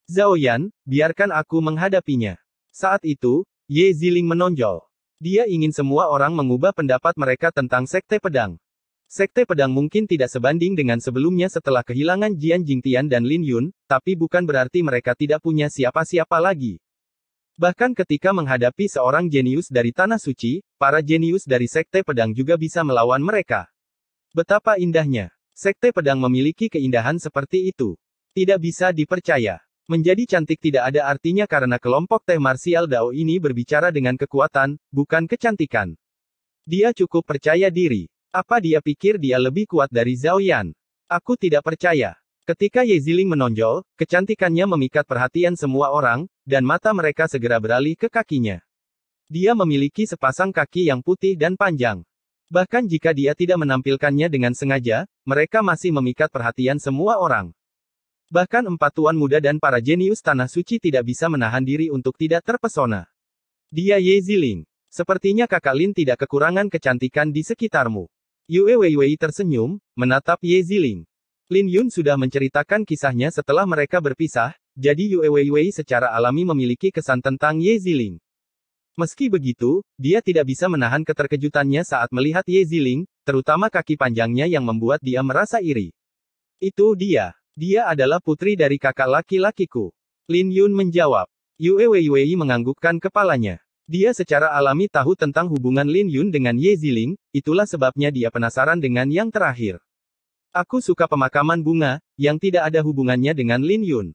Speaker 2: Zhao Yan, biarkan aku menghadapinya. Saat itu, Ye Ziling menonjol. Dia ingin semua orang mengubah pendapat mereka tentang Sekte Pedang. Sekte Pedang mungkin tidak sebanding dengan sebelumnya setelah kehilangan Jian Jingtian dan Lin Yun, tapi bukan berarti mereka tidak punya siapa-siapa lagi. Bahkan ketika menghadapi seorang jenius dari Tanah Suci, para jenius dari Sekte Pedang juga bisa melawan mereka. Betapa indahnya. Sekte Pedang memiliki keindahan seperti itu. Tidak bisa dipercaya. Menjadi cantik tidak ada artinya karena kelompok teh marsial Dao ini berbicara dengan kekuatan, bukan kecantikan. Dia cukup percaya diri. Apa dia pikir dia lebih kuat dari Zhao Yan? Aku tidak percaya. Ketika Ye Ziling menonjol, kecantikannya memikat perhatian semua orang, dan mata mereka segera beralih ke kakinya. Dia memiliki sepasang kaki yang putih dan panjang. Bahkan jika dia tidak menampilkannya dengan sengaja, mereka masih memikat perhatian semua orang. Bahkan 4 tuan muda dan para jenius Tanah Suci tidak bisa menahan diri untuk tidak terpesona. Dia Ye Ziling. Sepertinya kakak Lin tidak kekurangan kecantikan di sekitarmu. Yue Weiwei tersenyum, menatap Ye Ziling. Lin Yun sudah menceritakan kisahnya setelah mereka berpisah, jadi Yue Weiwei secara alami memiliki kesan tentang Ye Ziling. Meski begitu, dia tidak bisa menahan keterkejutannya saat melihat Ye Ziling, terutama kaki panjangnya yang membuat dia merasa iri. Itu dia. Dia adalah putri dari kakak laki-lakiku. Lin Yun menjawab. Yue Weiwei menganggukkan kepalanya. Dia secara alami tahu tentang hubungan Lin Yun dengan Ye Ziling, itulah sebabnya dia penasaran dengan yang terakhir. Aku suka pemakaman bunga, yang tidak ada hubungannya dengan Lin Yun.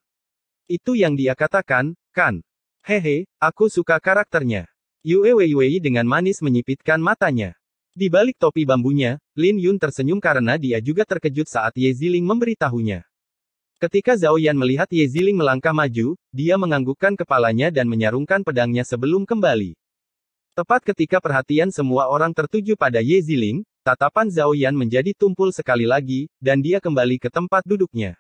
Speaker 2: Itu yang dia katakan, kan? Hehe, aku suka karakternya. Yue Weiwei dengan manis menyipitkan matanya. Di balik topi bambunya, Lin Yun tersenyum karena dia juga terkejut saat Ye Ziling memberitahunya. Ketika Zhao Yan melihat Ye Ziling melangkah maju, dia menganggukkan kepalanya dan menyarungkan pedangnya sebelum kembali. Tepat ketika perhatian semua orang tertuju pada Ye Ziling, tatapan Zhao Yan menjadi tumpul sekali lagi, dan dia kembali ke tempat duduknya.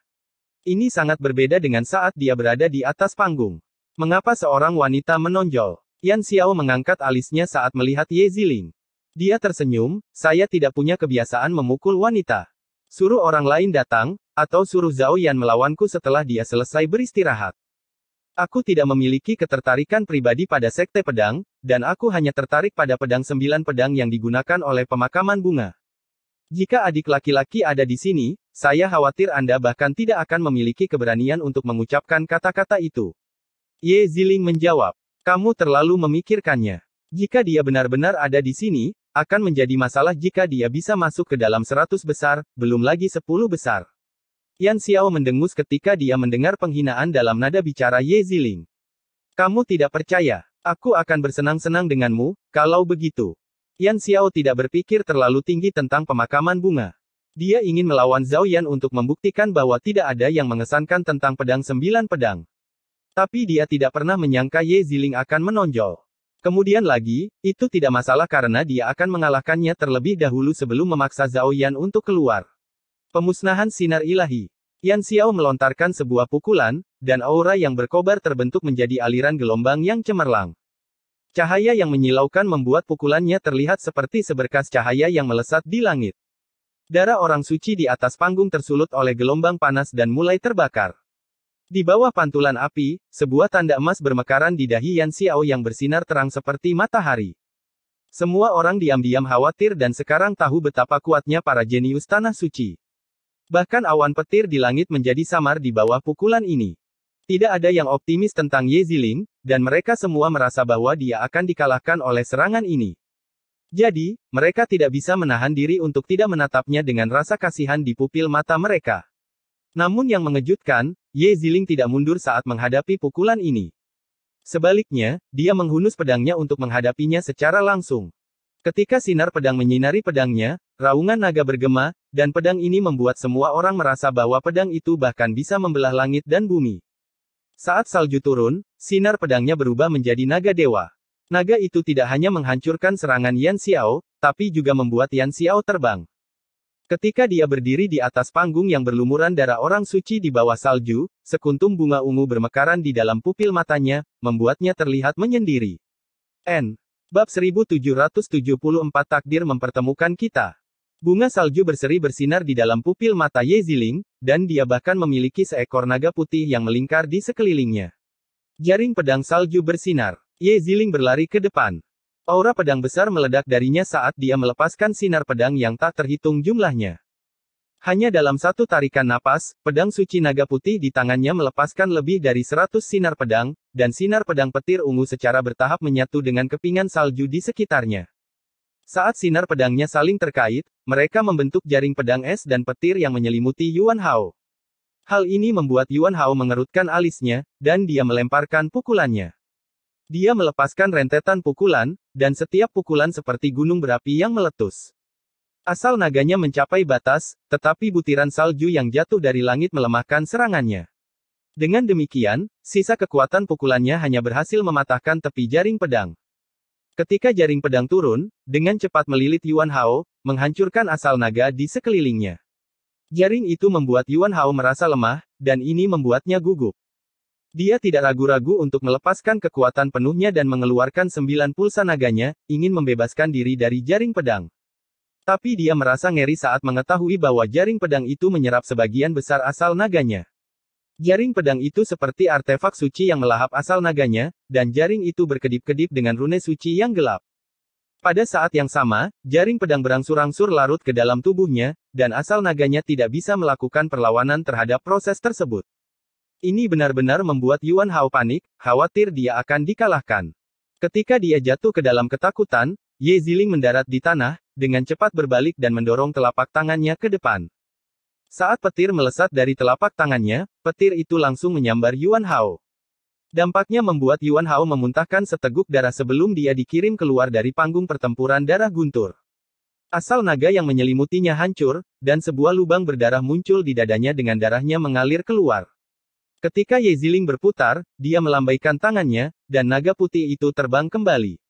Speaker 2: Ini sangat berbeda dengan saat dia berada di atas panggung. Mengapa seorang wanita menonjol? Yan Xiao mengangkat alisnya saat melihat Ye Ziling. Dia tersenyum, saya tidak punya kebiasaan memukul wanita. Suruh orang lain datang, atau suruh Zhao Yan melawanku setelah dia selesai beristirahat. Aku tidak memiliki ketertarikan pribadi pada sekte pedang, dan aku hanya tertarik pada pedang 9 pedang yang digunakan oleh pemakaman bunga. Jika adik laki-laki ada di sini, saya khawatir Anda bahkan tidak akan memiliki keberanian untuk mengucapkan kata-kata itu. Ye Ziling menjawab, kamu terlalu memikirkannya. Jika dia benar-benar ada di sini, akan menjadi masalah jika dia bisa masuk ke dalam 100 besar, belum lagi 10 besar. Yan Xiao mendengus ketika dia mendengar penghinaan dalam nada bicara Ye Ziling. Kamu tidak percaya? Aku akan bersenang-senang denganmu, kalau begitu. Yan Xiao tidak berpikir terlalu tinggi tentang pemakaman bunga. Dia ingin melawan Zhao Yan untuk membuktikan bahwa tidak ada yang mengesankan tentang pedang 9 pedang. Tapi dia tidak pernah menyangka Ye Ziling akan menonjol. Kemudian lagi, itu tidak masalah karena dia akan mengalahkannya terlebih dahulu sebelum memaksa Zhao Yan untuk keluar. Pemusnahan sinar ilahi. Yan Xiao melontarkan sebuah pukulan, dan aura yang berkobar terbentuk menjadi aliran gelombang yang cemerlang. Cahaya yang menyilaukan membuat pukulannya terlihat seperti seberkas cahaya yang melesat di langit. Darah orang suci di atas panggung tersulut oleh gelombang panas dan mulai terbakar. Di bawah pantulan api, sebuah tanda emas bermekaran di dahi Yan Xiao yang bersinar terang seperti matahari. Semua orang diam-diam khawatir dan sekarang tahu betapa kuatnya para jenius tanah suci. Bahkan awan petir di langit menjadi samar di bawah pukulan ini. Tidak ada yang optimis tentang Ye Ziling, dan mereka semua merasa bahwa dia akan dikalahkan oleh serangan ini. Jadi, mereka tidak bisa menahan diri untuk tidak menatapnya dengan rasa kasihan di pupil mata mereka. Namun yang mengejutkan, Ye Ziling tidak mundur saat menghadapi pukulan ini. Sebaliknya, dia menghunus pedangnya untuk menghadapinya secara langsung. Ketika sinar pedang menyinari pedangnya, raungan naga bergema, dan pedang ini membuat semua orang merasa bahwa pedang itu bahkan bisa membelah langit dan bumi. Saat salju turun, sinar pedangnya berubah menjadi naga dewa. Naga itu tidak hanya menghancurkan serangan Yan Xiao, tapi juga membuat Yan Xiao terbang. Ketika dia berdiri di atas panggung yang berlumuran darah orang suci di bawah salju, sekuntum bunga ungu bermekaran di dalam pupil matanya, membuatnya terlihat menyendiri. Bab 1774 Takdir mempertemukan kita. Bunga salju berseri bersinar di dalam pupil mata Ye Ziling, dan dia bahkan memiliki seekor naga putih yang melingkar di sekelilingnya. Jaring pedang salju bersinar. Ye Ziling berlari ke depan. Aura pedang besar meledak darinya saat dia melepaskan sinar pedang yang tak terhitung jumlahnya. Hanya dalam satu tarikan napas, pedang suci naga putih di tangannya melepaskan lebih dari 100 sinar pedang, dan sinar pedang petir ungu secara bertahap menyatu dengan kepingan salju di sekitarnya. Saat sinar pedangnya saling terkait, mereka membentuk jaring pedang es dan petir yang menyelimuti Yuan Hao. Hal ini membuat Yuan Hao mengerutkan alisnya, dan dia melemparkan pukulannya. Dia melepaskan rentetan pukulan, dan setiap pukulan seperti gunung berapi yang meletus. Asal naganya mencapai batas, tetapi butiran salju yang jatuh dari langit melemahkan serangannya. Dengan demikian, sisa kekuatan pukulannya hanya berhasil mematahkan tepi jaring pedang. Ketika jaring pedang turun, dengan cepat melilit Yuan Hao, menghancurkan asal naga di sekelilingnya. Jaring itu membuat Yuan Hao merasa lemah, dan ini membuatnya gugup. Dia tidak ragu-ragu untuk melepaskan kekuatan penuhnya dan mengeluarkan 9 pulsa naganya, ingin membebaskan diri dari jaring pedang. Tapi dia merasa ngeri saat mengetahui bahwa jaring pedang itu menyerap sebagian besar asal naganya. Jaring pedang itu seperti artefak suci yang melahap asal naganya, dan jaring itu berkedip-kedip dengan rune suci yang gelap. Pada saat yang sama, jaring pedang berangsur-angsur larut ke dalam tubuhnya, dan asal naganya tidak bisa melakukan perlawanan terhadap proses tersebut. Ini benar-benar membuat Yuan Hao panik, khawatir dia akan dikalahkan. Ketika dia jatuh ke dalam ketakutan, Ye Ziling mendarat di tanah, dengan cepat berbalik dan mendorong telapak tangannya ke depan. Saat petir melesat dari telapak tangannya, petir itu langsung menyambar Yuan Hao. Dampaknya membuat Yuan Hao memuntahkan seteguk darah sebelum dia dikirim keluar dari panggung pertempuran darah guntur. Asal naga yang menyelimutinya hancur, dan sebuah lubang berdarah muncul di dadanya dengan darahnya mengalir keluar. Ketika Ye Ziling berputar, dia melambaikan tangannya, dan naga putih itu terbang kembali.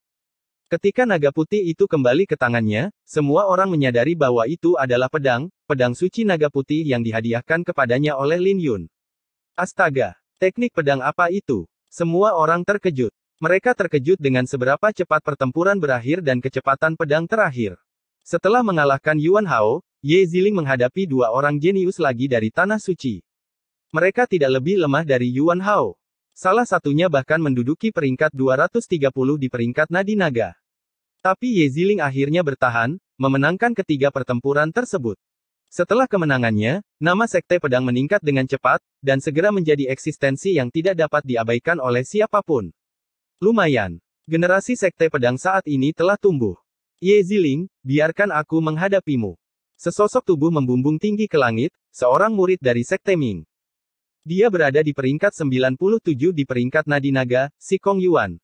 Speaker 2: Ketika naga putih itu kembali ke tangannya, semua orang menyadari bahwa itu adalah pedang suci naga putih yang dihadiahkan kepadanya oleh Lin Yun. Astaga! Teknik pedang apa itu? Semua orang terkejut. Mereka terkejut dengan seberapa cepat pertempuran berakhir dan kecepatan pedang terakhir. Setelah mengalahkan Yuan Hao, Ye Ziling menghadapi dua orang jenius lagi dari Tanah Suci. Mereka tidak lebih lemah dari Yuan Hao. Salah satunya bahkan menduduki peringkat 230 di peringkat Nadi Naga. Tapi Ye Ziling akhirnya bertahan, memenangkan ketiga pertempuran tersebut. Setelah kemenangannya, nama Sekte Pedang meningkat dengan cepat, dan segera menjadi eksistensi yang tidak dapat diabaikan oleh siapapun. Lumayan. Generasi Sekte Pedang saat ini telah tumbuh. Ye Ziling, biarkan aku menghadapimu. Sesosok tubuh membumbung tinggi ke langit, seorang murid dari Sekte Ming. Dia berada di peringkat 97 di peringkat Nadi Naga, Sikong Yuan.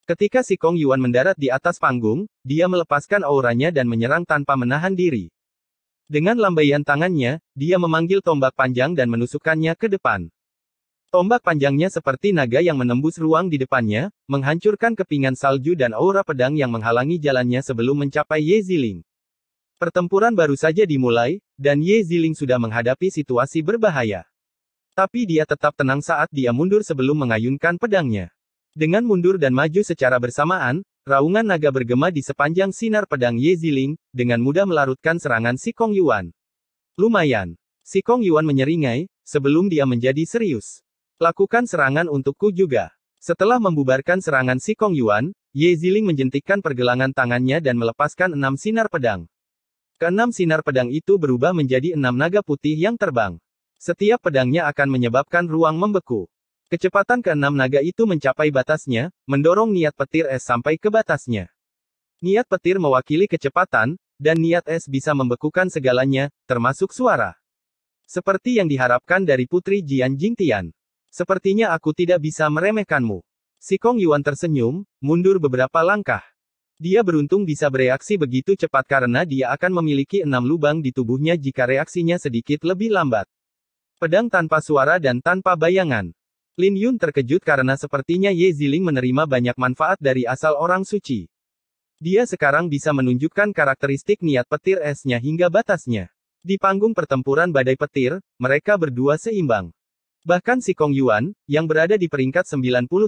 Speaker 2: Ketika Sikong Yuan mendarat di atas panggung, dia melepaskan auranya dan menyerang tanpa menahan diri. Dengan lambaian tangannya, dia memanggil tombak panjang dan menusukkannya ke depan. Tombak panjangnya seperti naga yang menembus ruang di depannya, menghancurkan kepingan salju dan aura pedang yang menghalangi jalannya sebelum mencapai Ye Ziling. Pertempuran baru saja dimulai, dan Ye Ziling sudah menghadapi situasi berbahaya. Tapi dia tetap tenang saat dia mundur sebelum mengayunkan pedangnya. Dengan mundur dan maju secara bersamaan, raungan naga bergema di sepanjang sinar pedang Ye Ziling, dengan mudah melarutkan serangan Si Kong Yuan. Lumayan. Si Kong Yuan menyeringai, sebelum dia menjadi serius. Lakukan serangan untukku juga. Setelah membubarkan serangan Si Kong Yuan, Ye Ziling menjentikkan pergelangan tangannya dan melepaskan 6 sinar pedang. Keenam sinar pedang itu berubah menjadi 6 naga putih yang terbang. Setiap pedangnya akan menyebabkan ruang membeku. Kecepatan keenam naga itu mencapai batasnya, mendorong niat petir es sampai ke batasnya. Niat petir mewakili kecepatan, dan niat es bisa membekukan segalanya, termasuk suara. Seperti yang diharapkan dari Putri Jian Jingtian. Sepertinya aku tidak bisa meremehkanmu. Si Kong Yuan tersenyum, mundur beberapa langkah. Dia beruntung bisa bereaksi begitu cepat karena dia akan memiliki 6 lubang di tubuhnya jika reaksinya sedikit lebih lambat. Pedang tanpa suara dan tanpa bayangan. Lin Yun terkejut karena sepertinya Ye Ziling menerima banyak manfaat dari asal orang suci. Dia sekarang bisa menunjukkan karakteristik niat petir esnya hingga batasnya. Di panggung pertempuran badai petir, mereka berdua seimbang. Bahkan Si Kong Yuan, yang berada di peringkat 97,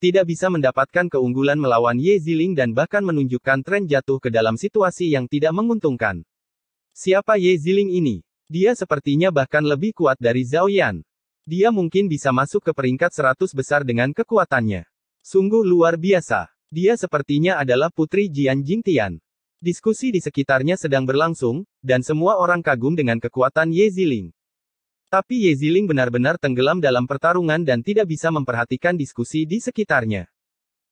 Speaker 2: tidak bisa mendapatkan keunggulan melawan Ye Ziling dan bahkan menunjukkan tren jatuh ke dalam situasi yang tidak menguntungkan. Siapa Ye Ziling ini? Dia sepertinya bahkan lebih kuat dari Zhao Yan. Dia mungkin bisa masuk ke peringkat 100 besar dengan kekuatannya. Sungguh luar biasa. Dia sepertinya adalah Putri Jian Jingtian. Diskusi di sekitarnya sedang berlangsung, dan semua orang kagum dengan kekuatan Ye Ziling. Tapi Ye Ziling benar-benar tenggelam dalam pertarungan dan tidak bisa memperhatikan diskusi di sekitarnya.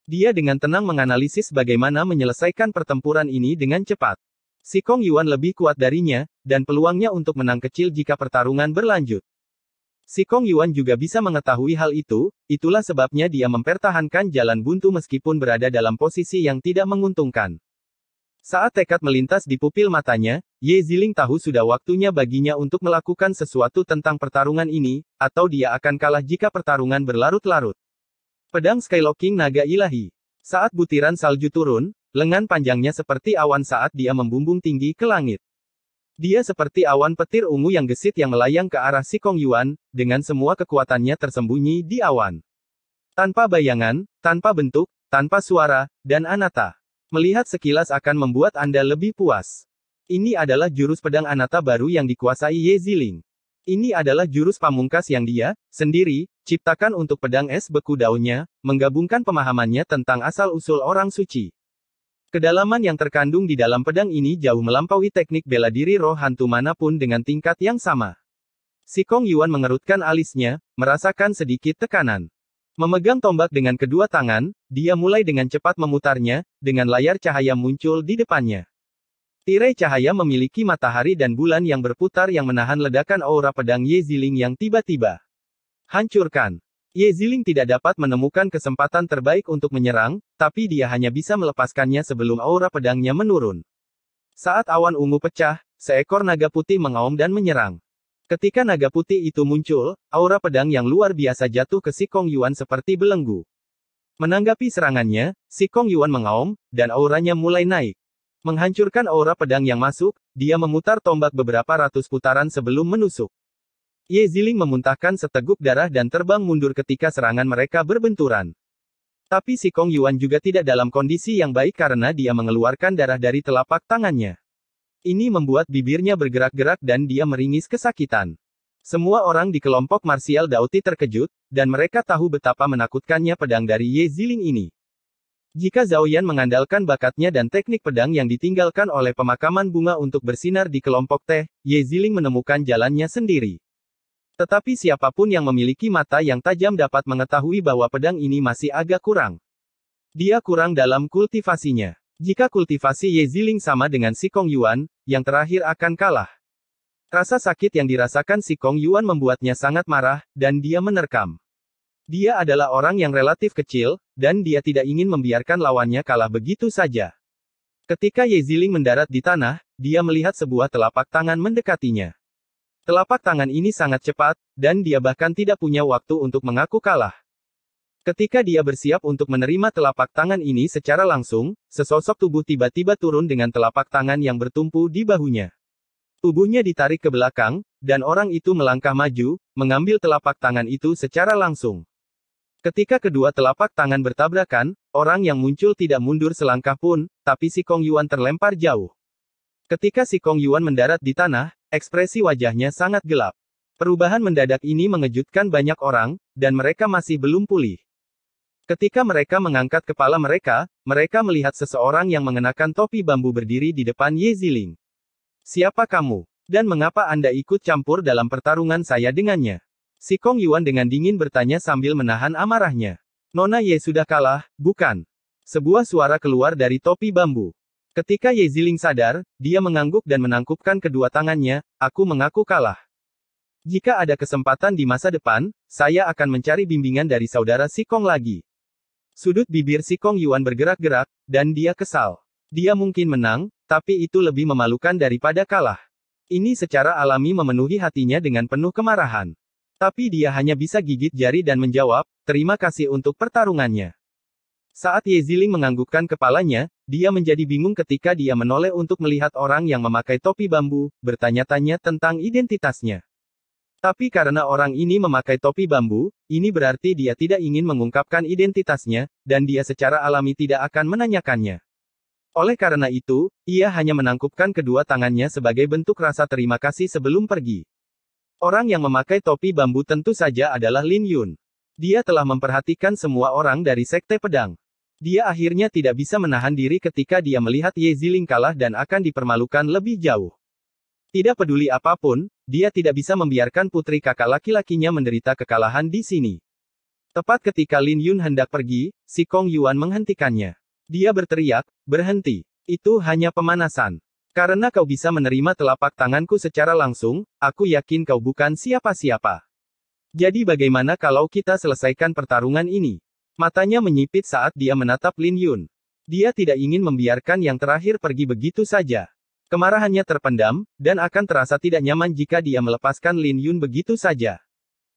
Speaker 2: Dia dengan tenang menganalisis bagaimana menyelesaikan pertempuran ini dengan cepat. Si Kong Yuan lebih kuat darinya, dan peluangnya untuk menang kecil jika pertarungan berlanjut. Si Kong Yuan juga bisa mengetahui hal itu, itulah sebabnya dia mempertahankan jalan buntu meskipun berada dalam posisi yang tidak menguntungkan. Saat tekad melintas di pupil matanya, Ye Ziling tahu sudah waktunya baginya untuk melakukan sesuatu tentang pertarungan ini, atau dia akan kalah jika pertarungan berlarut-larut. Pedang Skylocking Naga Ilahi. Saat butiran salju turun, lengan panjangnya seperti awan saat dia membumbung tinggi ke langit. Dia seperti awan petir ungu yang gesit yang melayang ke arah Si Kong Yuan, dengan semua kekuatannya tersembunyi di awan. Tanpa bayangan, tanpa bentuk, tanpa suara, dan anata. Melihat sekilas akan membuat Anda lebih puas. Ini adalah jurus pedang anata baru yang dikuasai Ye Ziling. Ini adalah jurus pamungkas yang dia, sendiri, ciptakan untuk pedang es beku daunnya, menggabungkan pemahamannya tentang asal-usul orang suci. Kedalaman yang terkandung di dalam pedang ini jauh melampaui teknik bela diri roh hantu manapun dengan tingkat yang sama. Si Kong Yuan mengerutkan alisnya, merasakan sedikit tekanan. Memegang tombak dengan kedua tangan, dia mulai dengan cepat memutarnya, dengan layar cahaya muncul di depannya. Tirai cahaya memiliki matahari dan bulan yang berputar yang menahan ledakan aura pedang Ye Ziling yang tiba-tiba. Hancurkan. Ye Ziling tidak dapat menemukan kesempatan terbaik untuk menyerang, tapi dia hanya bisa melepaskannya sebelum aura pedangnya menurun. Saat awan ungu pecah, seekor naga putih mengaum dan menyerang. Ketika naga putih itu muncul, aura pedang yang luar biasa jatuh ke Si Kong Yuan seperti belenggu. Menanggapi serangannya, Si Kong Yuan mengaum, dan auranya mulai naik. Menghancurkan aura pedang yang masuk, dia memutar tombak beberapa ratus putaran sebelum menusuk. Ye Ziling memuntahkan seteguk darah dan terbang mundur ketika serangan mereka berbenturan. Tapi Si Kong Yuan juga tidak dalam kondisi yang baik karena dia mengeluarkan darah dari telapak tangannya. Ini membuat bibirnya bergerak-gerak dan dia meringis kesakitan. Semua orang di kelompok marsial Daoti terkejut, dan mereka tahu betapa menakutkannya pedang dari Ye Ziling ini. Jika Zhao Yan mengandalkan bakatnya dan teknik pedang yang ditinggalkan oleh pemakaman bunga untuk bersinar di kelompok teh, Ye Ziling menemukan jalannya sendiri. Tetapi siapapun yang memiliki mata yang tajam dapat mengetahui bahwa pedang ini masih agak kurang. Dia kurang dalam kultivasinya. Jika kultivasi Ye Ziling sama dengan Si Kong Yuan, yang terakhir akan kalah. Rasa sakit yang dirasakan Si Kong Yuan membuatnya sangat marah, dan dia menerkam. Dia adalah orang yang relatif kecil, dan dia tidak ingin membiarkan lawannya kalah begitu saja. Ketika Ye Ziling mendarat di tanah, dia melihat sebuah telapak tangan mendekatinya. Telapak tangan ini sangat cepat, dan dia bahkan tidak punya waktu untuk mengaku kalah. Ketika dia bersiap untuk menerima telapak tangan ini secara langsung, sesosok tubuh tiba-tiba turun dengan telapak tangan yang bertumpu di bahunya. Tubuhnya ditarik ke belakang, dan orang itu melangkah maju, mengambil telapak tangan itu secara langsung. Ketika kedua telapak tangan bertabrakan, orang yang muncul tidak mundur selangkah pun, tapi Si Kong Yuan terlempar jauh. Ketika Si Kong Yuan mendarat di tanah, ekspresi wajahnya sangat gelap. Perubahan mendadak ini mengejutkan banyak orang, dan mereka masih belum pulih. Ketika mereka mengangkat kepala mereka melihat seseorang yang mengenakan topi bambu berdiri di depan Ye Ziling. Siapa kamu? Dan mengapa Anda ikut campur dalam pertarungan saya dengannya? Si Kong Yuan dengan dingin bertanya sambil menahan amarahnya. Nona Ye sudah kalah, bukan? Sebuah suara keluar dari topi bambu. Ketika Ye Ziling sadar, dia mengangguk dan menangkupkan kedua tangannya, aku mengaku kalah. Jika ada kesempatan di masa depan, saya akan mencari bimbingan dari saudara Si Kong lagi. Sudut bibir Si Kong Yuan bergerak-gerak, dan dia kesal. Dia mungkin menang, tapi itu lebih memalukan daripada kalah. Ini secara alami memenuhi hatinya dengan penuh kemarahan. Tapi dia hanya bisa gigit jari dan menjawab, terima kasih untuk pertarungannya. Saat Ye Ziling menganggukkan kepalanya, dia menjadi bingung ketika dia menoleh untuk melihat orang yang memakai topi bambu, bertanya-tanya tentang identitasnya. Tapi karena orang ini memakai topi bambu, ini berarti dia tidak ingin mengungkapkan identitasnya, dan dia secara alami tidak akan menanyakannya. Oleh karena itu, ia hanya menangkupkan kedua tangannya sebagai bentuk rasa terima kasih sebelum pergi. Orang yang memakai topi bambu tentu saja adalah Lin Yun. Dia telah memperhatikan semua orang dari Sekte Pedang. Dia akhirnya tidak bisa menahan diri ketika dia melihat Ye Ziling kalah dan akan dipermalukan lebih jauh. Tidak peduli apapun, dia tidak bisa membiarkan putri kakak laki-lakinya menderita kekalahan di sini. Tepat ketika Lin Yun hendak pergi, Si Kong Yuan menghentikannya. Dia berteriak, berhenti. Itu hanya pemanasan. Karena kau bisa menerima telapak tanganku secara langsung, aku yakin kau bukan siapa-siapa. Jadi bagaimana kalau kita selesaikan pertarungan ini? Matanya menyipit saat dia menatap Lin Yun. Dia tidak ingin membiarkan yang terakhir pergi begitu saja. Kemarahannya terpendam, dan akan terasa tidak nyaman jika dia melepaskan Lin Yun begitu saja.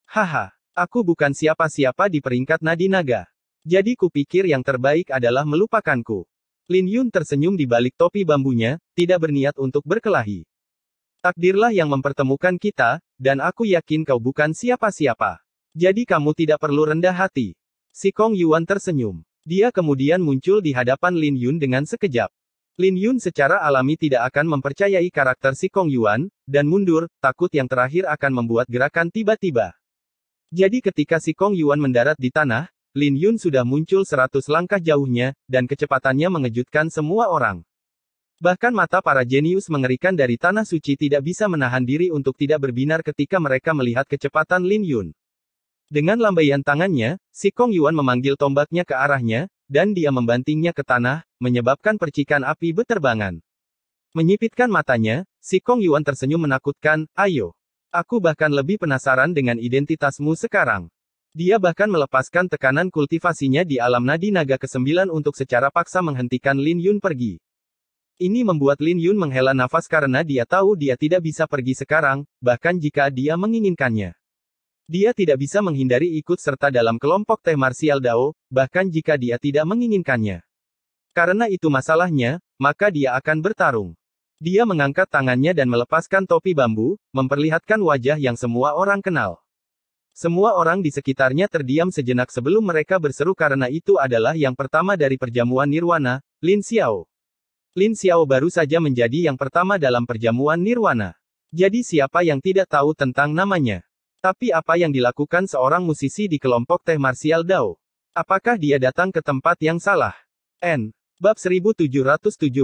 Speaker 2: Haha, aku bukan siapa-siapa di peringkat Nadi Naga. Jadi kupikir yang terbaik adalah melupakanku. Lin Yun tersenyum di balik topi bambunya, tidak berniat untuk berkelahi. Takdirlah yang mempertemukan kita, dan aku yakin kau bukan siapa-siapa. Jadi kamu tidak perlu rendah hati. Si Kong Yuan tersenyum. Dia kemudian muncul di hadapan Lin Yun dengan sekejap. Lin Yun secara alami tidak akan mempercayai karakter Si Kong Yuan, dan mundur, takut yang terakhir akan membuat gerakan tiba-tiba. Jadi ketika Si Kong Yuan mendarat di tanah, Lin Yun sudah muncul 100 langkah jauhnya, dan kecepatannya mengejutkan semua orang. Bahkan mata para jenius mengerikan dari Tanah Suci tidak bisa menahan diri untuk tidak berbinar ketika mereka melihat kecepatan Lin Yun. Dengan lambaian tangannya, Si Kong Yuan memanggil tombaknya ke arahnya, dan dia membantingnya ke tanah, menyebabkan percikan api beterbangan. Menyipitkan matanya, Si Kong Yuan tersenyum menakutkan, ayo. Aku bahkan lebih penasaran dengan identitasmu sekarang. Dia bahkan melepaskan tekanan kultivasinya di alam nadi naga ke-9 untuk secara paksa menghentikan Lin Yun pergi. Ini membuat Lin Yun menghela nafas karena dia tahu dia tidak bisa pergi sekarang, bahkan jika dia menginginkannya. Dia tidak bisa menghindari ikut serta dalam kelompok teh martial Dao, bahkan jika dia tidak menginginkannya. Karena itu masalahnya, maka dia akan bertarung. Dia mengangkat tangannya dan melepaskan topi bambu, memperlihatkan wajah yang semua orang kenal. Semua orang di sekitarnya terdiam sejenak sebelum mereka berseru karena itu adalah yang pertama dari perjamuan Nirwana, Lin Xiao. Lin Xiao baru saja menjadi yang pertama dalam perjamuan Nirwana. Jadi siapa yang tidak tahu tentang namanya? Tapi apa yang dilakukan seorang musisi di kelompok teh martial Dao? Apakah dia datang ke tempat yang salah? Bab 1775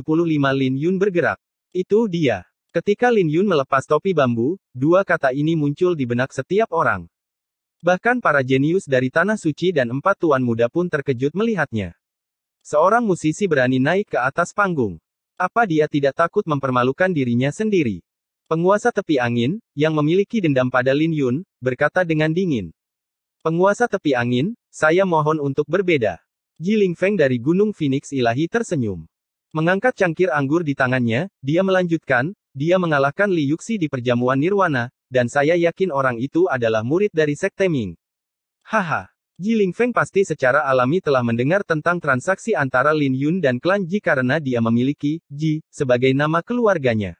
Speaker 2: Lin Yun bergerak. Itu dia. Ketika Lin Yun melepas topi bambu, dua kata ini muncul di benak setiap orang. Bahkan para jenius dari Tanah Suci dan 4 tuan muda pun terkejut melihatnya. Seorang musisi berani naik ke atas panggung. Apa dia tidak takut mempermalukan dirinya sendiri? Penguasa tepi angin, yang memiliki dendam pada Lin Yun, berkata dengan dingin. Penguasa tepi angin, saya mohon untuk berbeda. Jiling Feng dari Gunung Phoenix Ilahi tersenyum. Mengangkat cangkir anggur di tangannya, dia melanjutkan, dia mengalahkan Li Yuxi di perjamuan Nirwana, dan saya yakin orang itu adalah murid dari Sekte Ming. Haha. Jiling Feng pasti secara alami telah mendengar tentang transaksi antara Lin Yun dan klan Ji karena dia memiliki Ji sebagai nama keluarganya.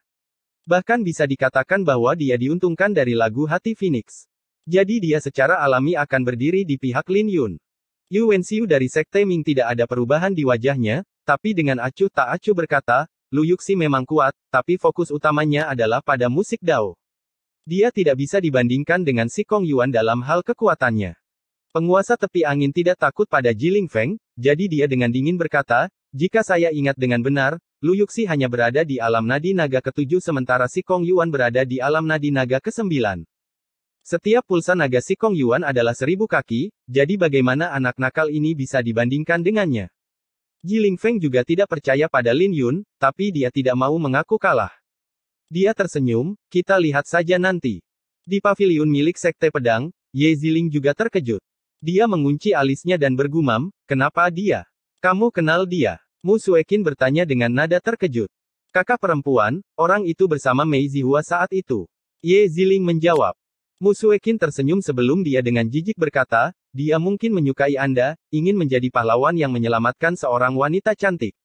Speaker 2: Bahkan bisa dikatakan bahwa dia diuntungkan dari lagu Hati Phoenix. Jadi dia secara alami akan berdiri di pihak Lin Yun. Yu Wenxiu dari Sekte Ming tidak ada perubahan di wajahnya, tapi dengan acuh tak acuh berkata, Lu Yuxi memang kuat, tapi fokus utamanya adalah pada musik Dao. Dia tidak bisa dibandingkan dengan Si Kong Yuan dalam hal kekuatannya. Penguasa tepi angin tidak takut pada Jiling Feng, jadi dia dengan dingin berkata, jika saya ingat dengan benar, Lu Yuxi hanya berada di alam nadi naga ke-7 sementara Si Kong Yuan berada di alam nadi naga ke-9. Setiap pulsa naga Si Kong Yuan adalah 1000 kaki, jadi bagaimana anak nakal ini bisa dibandingkan dengannya? Jiling Feng juga tidak percaya pada Lin Yun, tapi dia tidak mau mengaku kalah. Dia tersenyum, kita lihat saja nanti. Di paviliun milik Sekte Pedang, Ye Ziling juga terkejut. Dia mengunci alisnya dan bergumam, kenapa dia? Kamu kenal dia? Mu Suekin bertanya dengan nada terkejut. Kakak perempuan, orang itu bersama Mei Zihua saat itu. Ye Ziling menjawab. Mu Suekin tersenyum sebelum dia dengan jijik berkata, dia mungkin menyukai Anda, ingin menjadi pahlawan yang menyelamatkan seorang wanita cantik.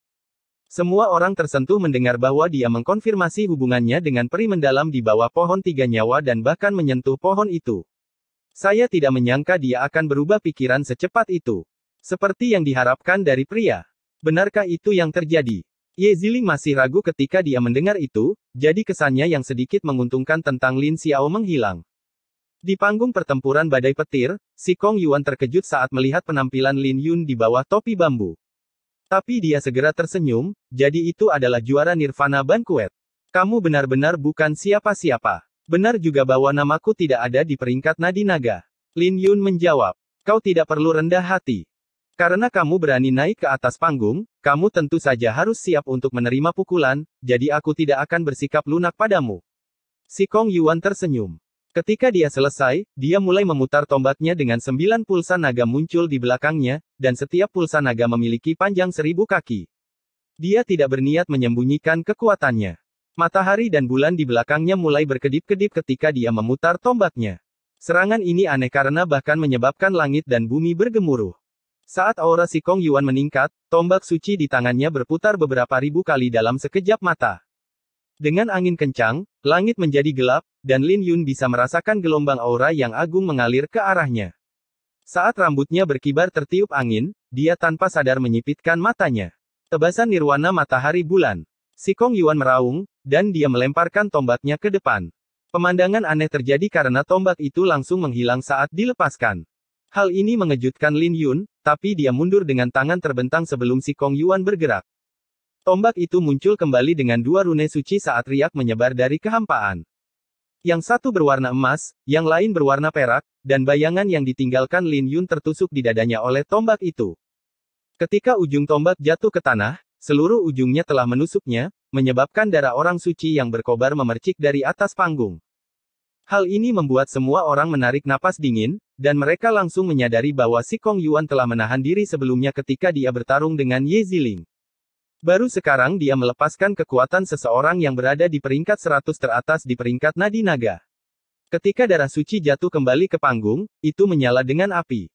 Speaker 2: Semua orang tersentuh mendengar bahwa dia mengkonfirmasi hubungannya dengan peri mendalam di bawah pohon 3 nyawa dan bahkan menyentuh pohon itu. Saya tidak menyangka dia akan berubah pikiran secepat itu. Seperti yang diharapkan dari pria. Benarkah itu yang terjadi? Ye Ziling masih ragu ketika dia mendengar itu, jadi kesannya yang sedikit menguntungkan tentang Lin Xiao menghilang. Di panggung pertempuran badai petir, Si Kong Yuan terkejut saat melihat penampilan Lin Yun di bawah topi bambu. Tapi dia segera tersenyum, jadi itu adalah juara Nirvana Banquet. Kamu benar-benar bukan siapa-siapa. Benar juga bahwa namaku tidak ada di peringkat nadi naga. Lin Yun menjawab. Kau tidak perlu rendah hati. Karena kamu berani naik ke atas panggung, kamu tentu saja harus siap untuk menerima pukulan, jadi aku tidak akan bersikap lunak padamu. Si Kong Yuan tersenyum. Ketika dia selesai, dia mulai memutar tombaknya dengan 9 pulsa naga muncul di belakangnya, dan setiap pulsa naga memiliki panjang 1000 kaki. Dia tidak berniat menyembunyikan kekuatannya. Matahari dan bulan di belakangnya mulai berkedip-kedip ketika dia memutar tombaknya. Serangan ini aneh karena bahkan menyebabkan langit dan bumi bergemuruh. Saat aura Si Kong Yuan meningkat, tombak suci di tangannya berputar beberapa ribu kali dalam sekejap mata. Dengan angin kencang, langit menjadi gelap, dan Lin Yun bisa merasakan gelombang aura yang agung mengalir ke arahnya. Saat rambutnya berkibar tertiup angin, dia tanpa sadar menyipitkan matanya. Tebasan nirwana matahari bulan. Si Kong Yuan meraung, dan dia melemparkan tombaknya ke depan. Pemandangan aneh terjadi karena tombak itu langsung menghilang saat dilepaskan. Hal ini mengejutkan Lin Yun, tapi dia mundur dengan tangan terbentang sebelum Si Kong Yuan bergerak. Tombak itu muncul kembali dengan 2 rune suci saat riak menyebar dari kehampaan. Yang satu berwarna emas, yang lain berwarna perak, dan bayangan yang ditinggalkan Lin Yun tertusuk di dadanya oleh tombak itu. Ketika ujung tombak jatuh ke tanah, seluruh ujungnya telah menusuknya, menyebabkan darah orang suci yang berkobar memercik dari atas panggung. Hal ini membuat semua orang menarik napas dingin, dan mereka langsung menyadari bahwa Si Kong Yuan telah menahan diri sebelumnya ketika dia bertarung dengan Ye Ziling. Baru sekarang dia melepaskan kekuatan seseorang yang berada di peringkat 100 teratas di peringkat nadi naga. Ketika darah suci jatuh kembali ke panggung, itu menyala dengan api.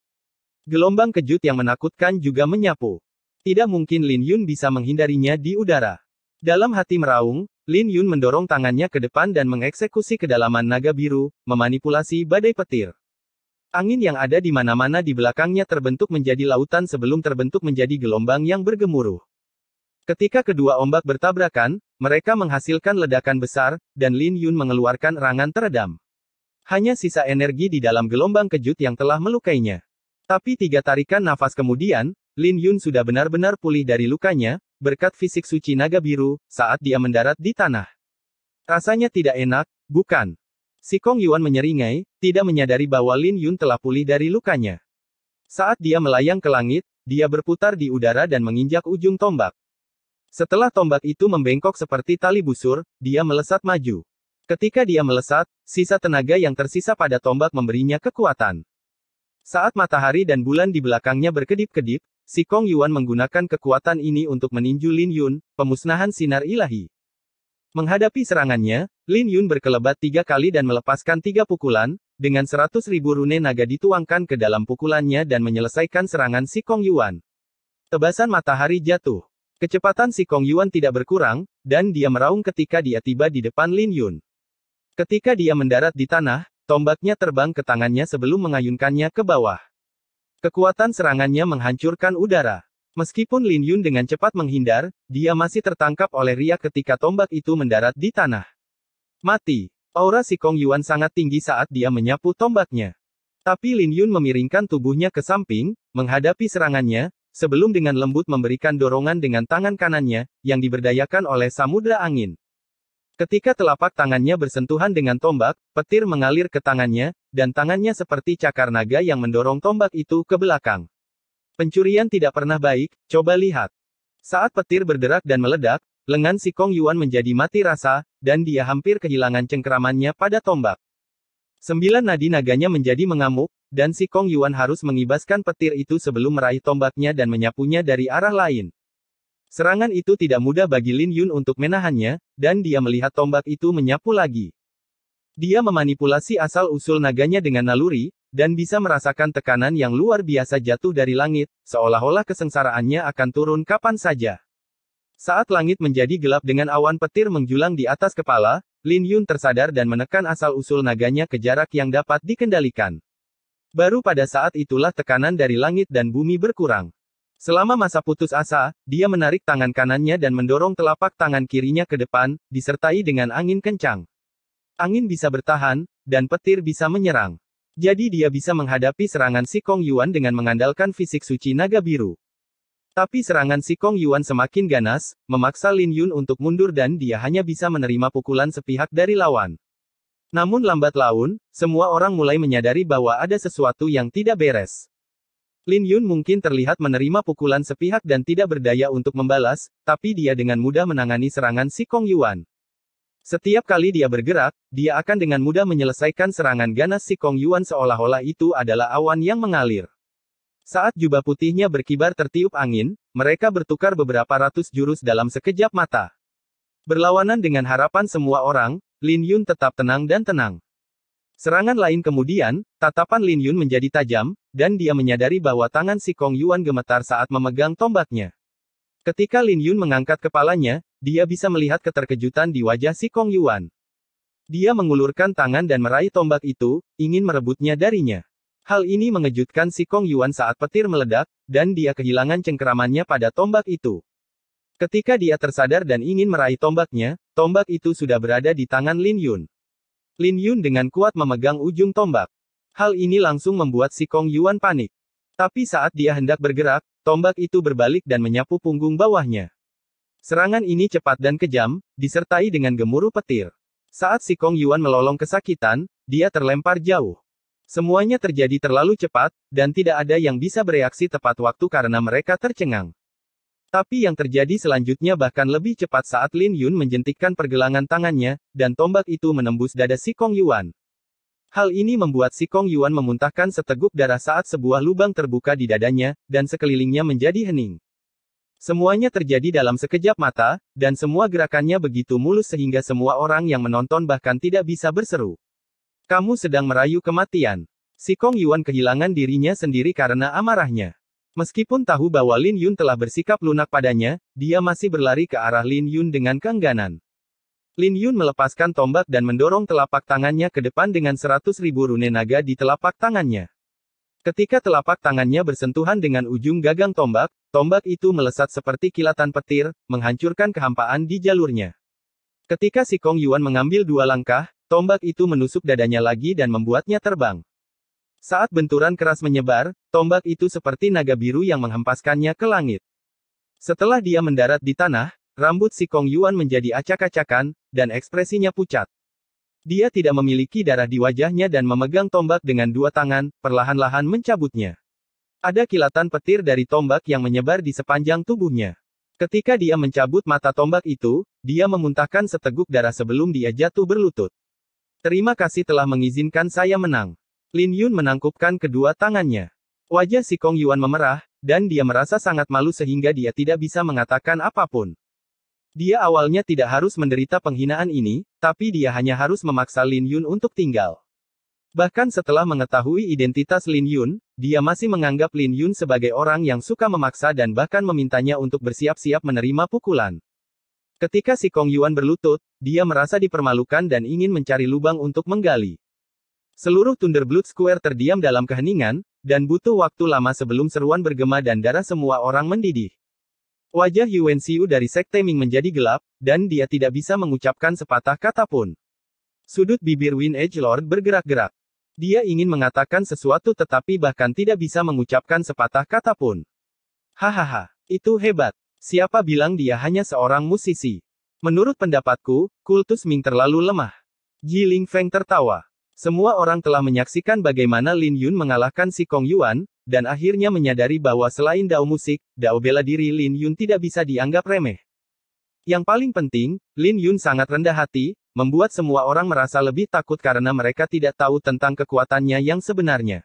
Speaker 2: Gelombang kejut yang menakutkan juga menyapu. Tidak mungkin Lin Yun bisa menghindarinya di udara. Dalam hati meraung, Lin Yun mendorong tangannya ke depan dan mengeksekusi kedalaman naga biru, memanipulasi badai petir. Angin yang ada di mana-mana di belakangnya terbentuk menjadi lautan sebelum terbentuk menjadi gelombang yang bergemuruh. Ketika kedua ombak bertabrakan, mereka menghasilkan ledakan besar, dan Lin Yun mengeluarkan erangan teredam. Hanya sisa energi di dalam gelombang kejut yang telah melukainya. Tapi 3 tarikan nafas kemudian, Lin Yun sudah benar-benar pulih dari lukanya, berkat fisik suci naga biru, saat dia mendarat di tanah. Rasanya tidak enak, bukan? Si Kong Yuan menyeringai, tidak menyadari bahwa Lin Yun telah pulih dari lukanya. Saat dia melayang ke langit, dia berputar di udara dan menginjak ujung tombak. Setelah tombak itu membengkok seperti tali busur, dia melesat maju. Ketika dia melesat, sisa tenaga yang tersisa pada tombak memberinya kekuatan. Saat matahari dan bulan di belakangnya berkedip-kedip, Si Kong Yuan menggunakan kekuatan ini untuk meninju Lin Yun, pemusnahan sinar ilahi. Menghadapi serangannya, Lin Yun berkelebat 3 kali dan melepaskan 3 pukulan, dengan 100.000 rune naga dituangkan ke dalam pukulannya dan menyelesaikan serangan Si Kong Yuan. Tebasan matahari jatuh. Kecepatan Si Kong Yuan tidak berkurang, dan dia meraung ketika dia tiba di depan Lin Yun. Ketika dia mendarat di tanah, tombaknya terbang ke tangannya sebelum mengayunkannya ke bawah. Kekuatan serangannya menghancurkan udara. Meskipun Lin Yun dengan cepat menghindar, dia masih tertangkap oleh riak ketika tombak itu mendarat di tanah. Mati. Aura Si Kong Yuan sangat tinggi saat dia menyapu tombaknya. Tapi Lin Yun memiringkan tubuhnya ke samping, menghadapi serangannya, sebelum dengan lembut memberikan dorongan dengan tangan kanannya, yang diberdayakan oleh samudra angin. Ketika telapak tangannya bersentuhan dengan tombak, petir mengalir ke tangannya, dan tangannya seperti cakar naga yang mendorong tombak itu ke belakang. Pencurian tidak pernah baik, coba lihat. Saat petir berderak dan meledak, lengan Si Kong Yuan menjadi mati rasa, dan dia hampir kehilangan cengkeramannya pada tombak. 9 nadi naganya menjadi mengamuk, dan Si Kong Yuan harus mengibaskan petir itu sebelum meraih tombaknya dan menyapunya dari arah lain. Serangan itu tidak mudah bagi Lin Yun untuk menahannya, dan dia melihat tombak itu menyapu lagi. Dia memanipulasi asal-usul naganya dengan naluri, dan bisa merasakan tekanan yang luar biasa jatuh dari langit, seolah-olah kesengsaraannya akan turun kapan saja. Saat langit menjadi gelap dengan awan petir menjulang di atas kepala, Lin Yun tersadar dan menekan asal-usul naganya ke jarak yang dapat dikendalikan. Baru pada saat itulah tekanan dari langit dan bumi berkurang. Selama masa putus asa, dia menarik tangan kanannya dan mendorong telapak tangan kirinya ke depan, disertai dengan angin kencang. Angin bisa bertahan, dan petir bisa menyerang. Jadi dia bisa menghadapi serangan Si Kong Yuan dengan mengandalkan fisik suci naga biru. Tapi serangan Si Kong Yuan semakin ganas, memaksa Lin Yun untuk mundur dan dia hanya bisa menerima pukulan sepihak dari lawan. Namun lambat laun, semua orang mulai menyadari bahwa ada sesuatu yang tidak beres. Lin Yun mungkin terlihat menerima pukulan sepihak dan tidak berdaya untuk membalas, tapi dia dengan mudah menangani serangan Si Kong Yuan. Setiap kali dia bergerak, dia akan dengan mudah menyelesaikan serangan ganas Si Kong Yuan seolah-olah itu adalah awan yang mengalir. Saat jubah putihnya berkibar tertiup angin, mereka bertukar beberapa ratus jurus dalam sekejap mata. Berlawanan dengan harapan semua orang, Lin Yun tetap tenang dan tenang. Serangan lain kemudian, tatapan Lin Yun menjadi tajam, dan dia menyadari bahwa tangan Si Kong Yuan gemetar saat memegang tombaknya. Ketika Lin Yun mengangkat kepalanya, dia bisa melihat keterkejutan di wajah Si Kong Yuan. Dia mengulurkan tangan dan meraih tombak itu, ingin merebutnya darinya. Hal ini mengejutkan Si Kong Yuan saat petir meledak, dan dia kehilangan cengkeramannya pada tombak itu. Ketika dia tersadar dan ingin meraih tombaknya, tombak itu sudah berada di tangan Lin Yun. Lin Yun dengan kuat memegang ujung tombak. Hal ini langsung membuat Si Kong Yuan panik. Tapi saat dia hendak bergerak, tombak itu berbalik dan menyapu punggung bawahnya. Serangan ini cepat dan kejam, disertai dengan gemuruh petir. Saat Si Kong Yuan melolong kesakitan, dia terlempar jauh. Semuanya terjadi terlalu cepat, dan tidak ada yang bisa bereaksi tepat waktu karena mereka tercengang. Tapi yang terjadi selanjutnya bahkan lebih cepat saat Lin Yun menjentikkan pergelangan tangannya, dan tombak itu menembus dada Si Kong Yuan. Hal ini membuat Si Kong Yuan memuntahkan seteguk darah saat sebuah lubang terbuka di dadanya, dan sekelilingnya menjadi hening. Semuanya terjadi dalam sekejap mata, dan semua gerakannya begitu mulus sehingga semua orang yang menonton bahkan tidak bisa berseru. Kamu sedang merayu kematian. Si Kong Yuan kehilangan dirinya sendiri karena amarahnya. Meskipun tahu bahwa Lin Yun telah bersikap lunak padanya, dia masih berlari ke arah Lin Yun dengan keengganan. Lin Yun melepaskan tombak dan mendorong telapak tangannya ke depan dengan 100.000 rune naga di telapak tangannya. Ketika telapak tangannya bersentuhan dengan ujung gagang tombak, tombak itu melesat seperti kilatan petir, menghancurkan kehampaan di jalurnya. Ketika Si Kong Yuan mengambil 2 langkah, tombak itu menusuk dadanya lagi dan membuatnya terbang. Saat benturan keras menyebar, tombak itu seperti naga biru yang menghempaskannya ke langit. Setelah dia mendarat di tanah, rambut Si Kong Yuan menjadi acak-acakan, dan ekspresinya pucat. Dia tidak memiliki darah di wajahnya dan memegang tombak dengan 2 tangan, perlahan-lahan mencabutnya. Ada kilatan petir dari tombak yang menyebar di sepanjang tubuhnya. Ketika dia mencabut mata tombak itu, dia memuntahkan seteguk darah sebelum dia jatuh berlutut. Terima kasih telah mengizinkan saya menang. Lin Yun menangkupkan kedua tangannya. Wajah Si Kong Yuan memerah, dan dia merasa sangat malu sehingga dia tidak bisa mengatakan apapun. Dia awalnya tidak harus menderita penghinaan ini, tapi dia hanya harus memaksa Lin Yun untuk tinggal. Bahkan setelah mengetahui identitas Lin Yun, dia masih menganggap Lin Yun sebagai orang yang suka memaksa dan bahkan memintanya untuk bersiap-siap menerima pukulan. Ketika Si Kong Yuan berlutut, dia merasa dipermalukan dan ingin mencari lubang untuk menggali. Seluruh Thunderblood Square terdiam dalam keheningan, dan butuh waktu lama sebelum seruan bergema dan darah semua orang mendidih. Wajah Yuan Xiu dari Sekte Ming menjadi gelap, dan dia tidak bisa mengucapkan sepatah kata pun. Sudut bibir Wind Edge Lord bergerak-gerak. Dia ingin mengatakan sesuatu tetapi bahkan tidak bisa mengucapkan sepatah kata pun. Hahaha, itu hebat. Siapa bilang dia hanya seorang musisi? Menurut pendapatku, kultus Ming terlalu lemah. Ji Lingfeng tertawa. Semua orang telah menyaksikan bagaimana Lin Yun mengalahkan si Kong Yuan, dan akhirnya menyadari bahwa selain dao musik, dao bela diri Lin Yun tidak bisa dianggap remeh. Yang paling penting, Lin Yun sangat rendah hati, membuat semua orang merasa lebih takut karena mereka tidak tahu tentang kekuatannya yang sebenarnya.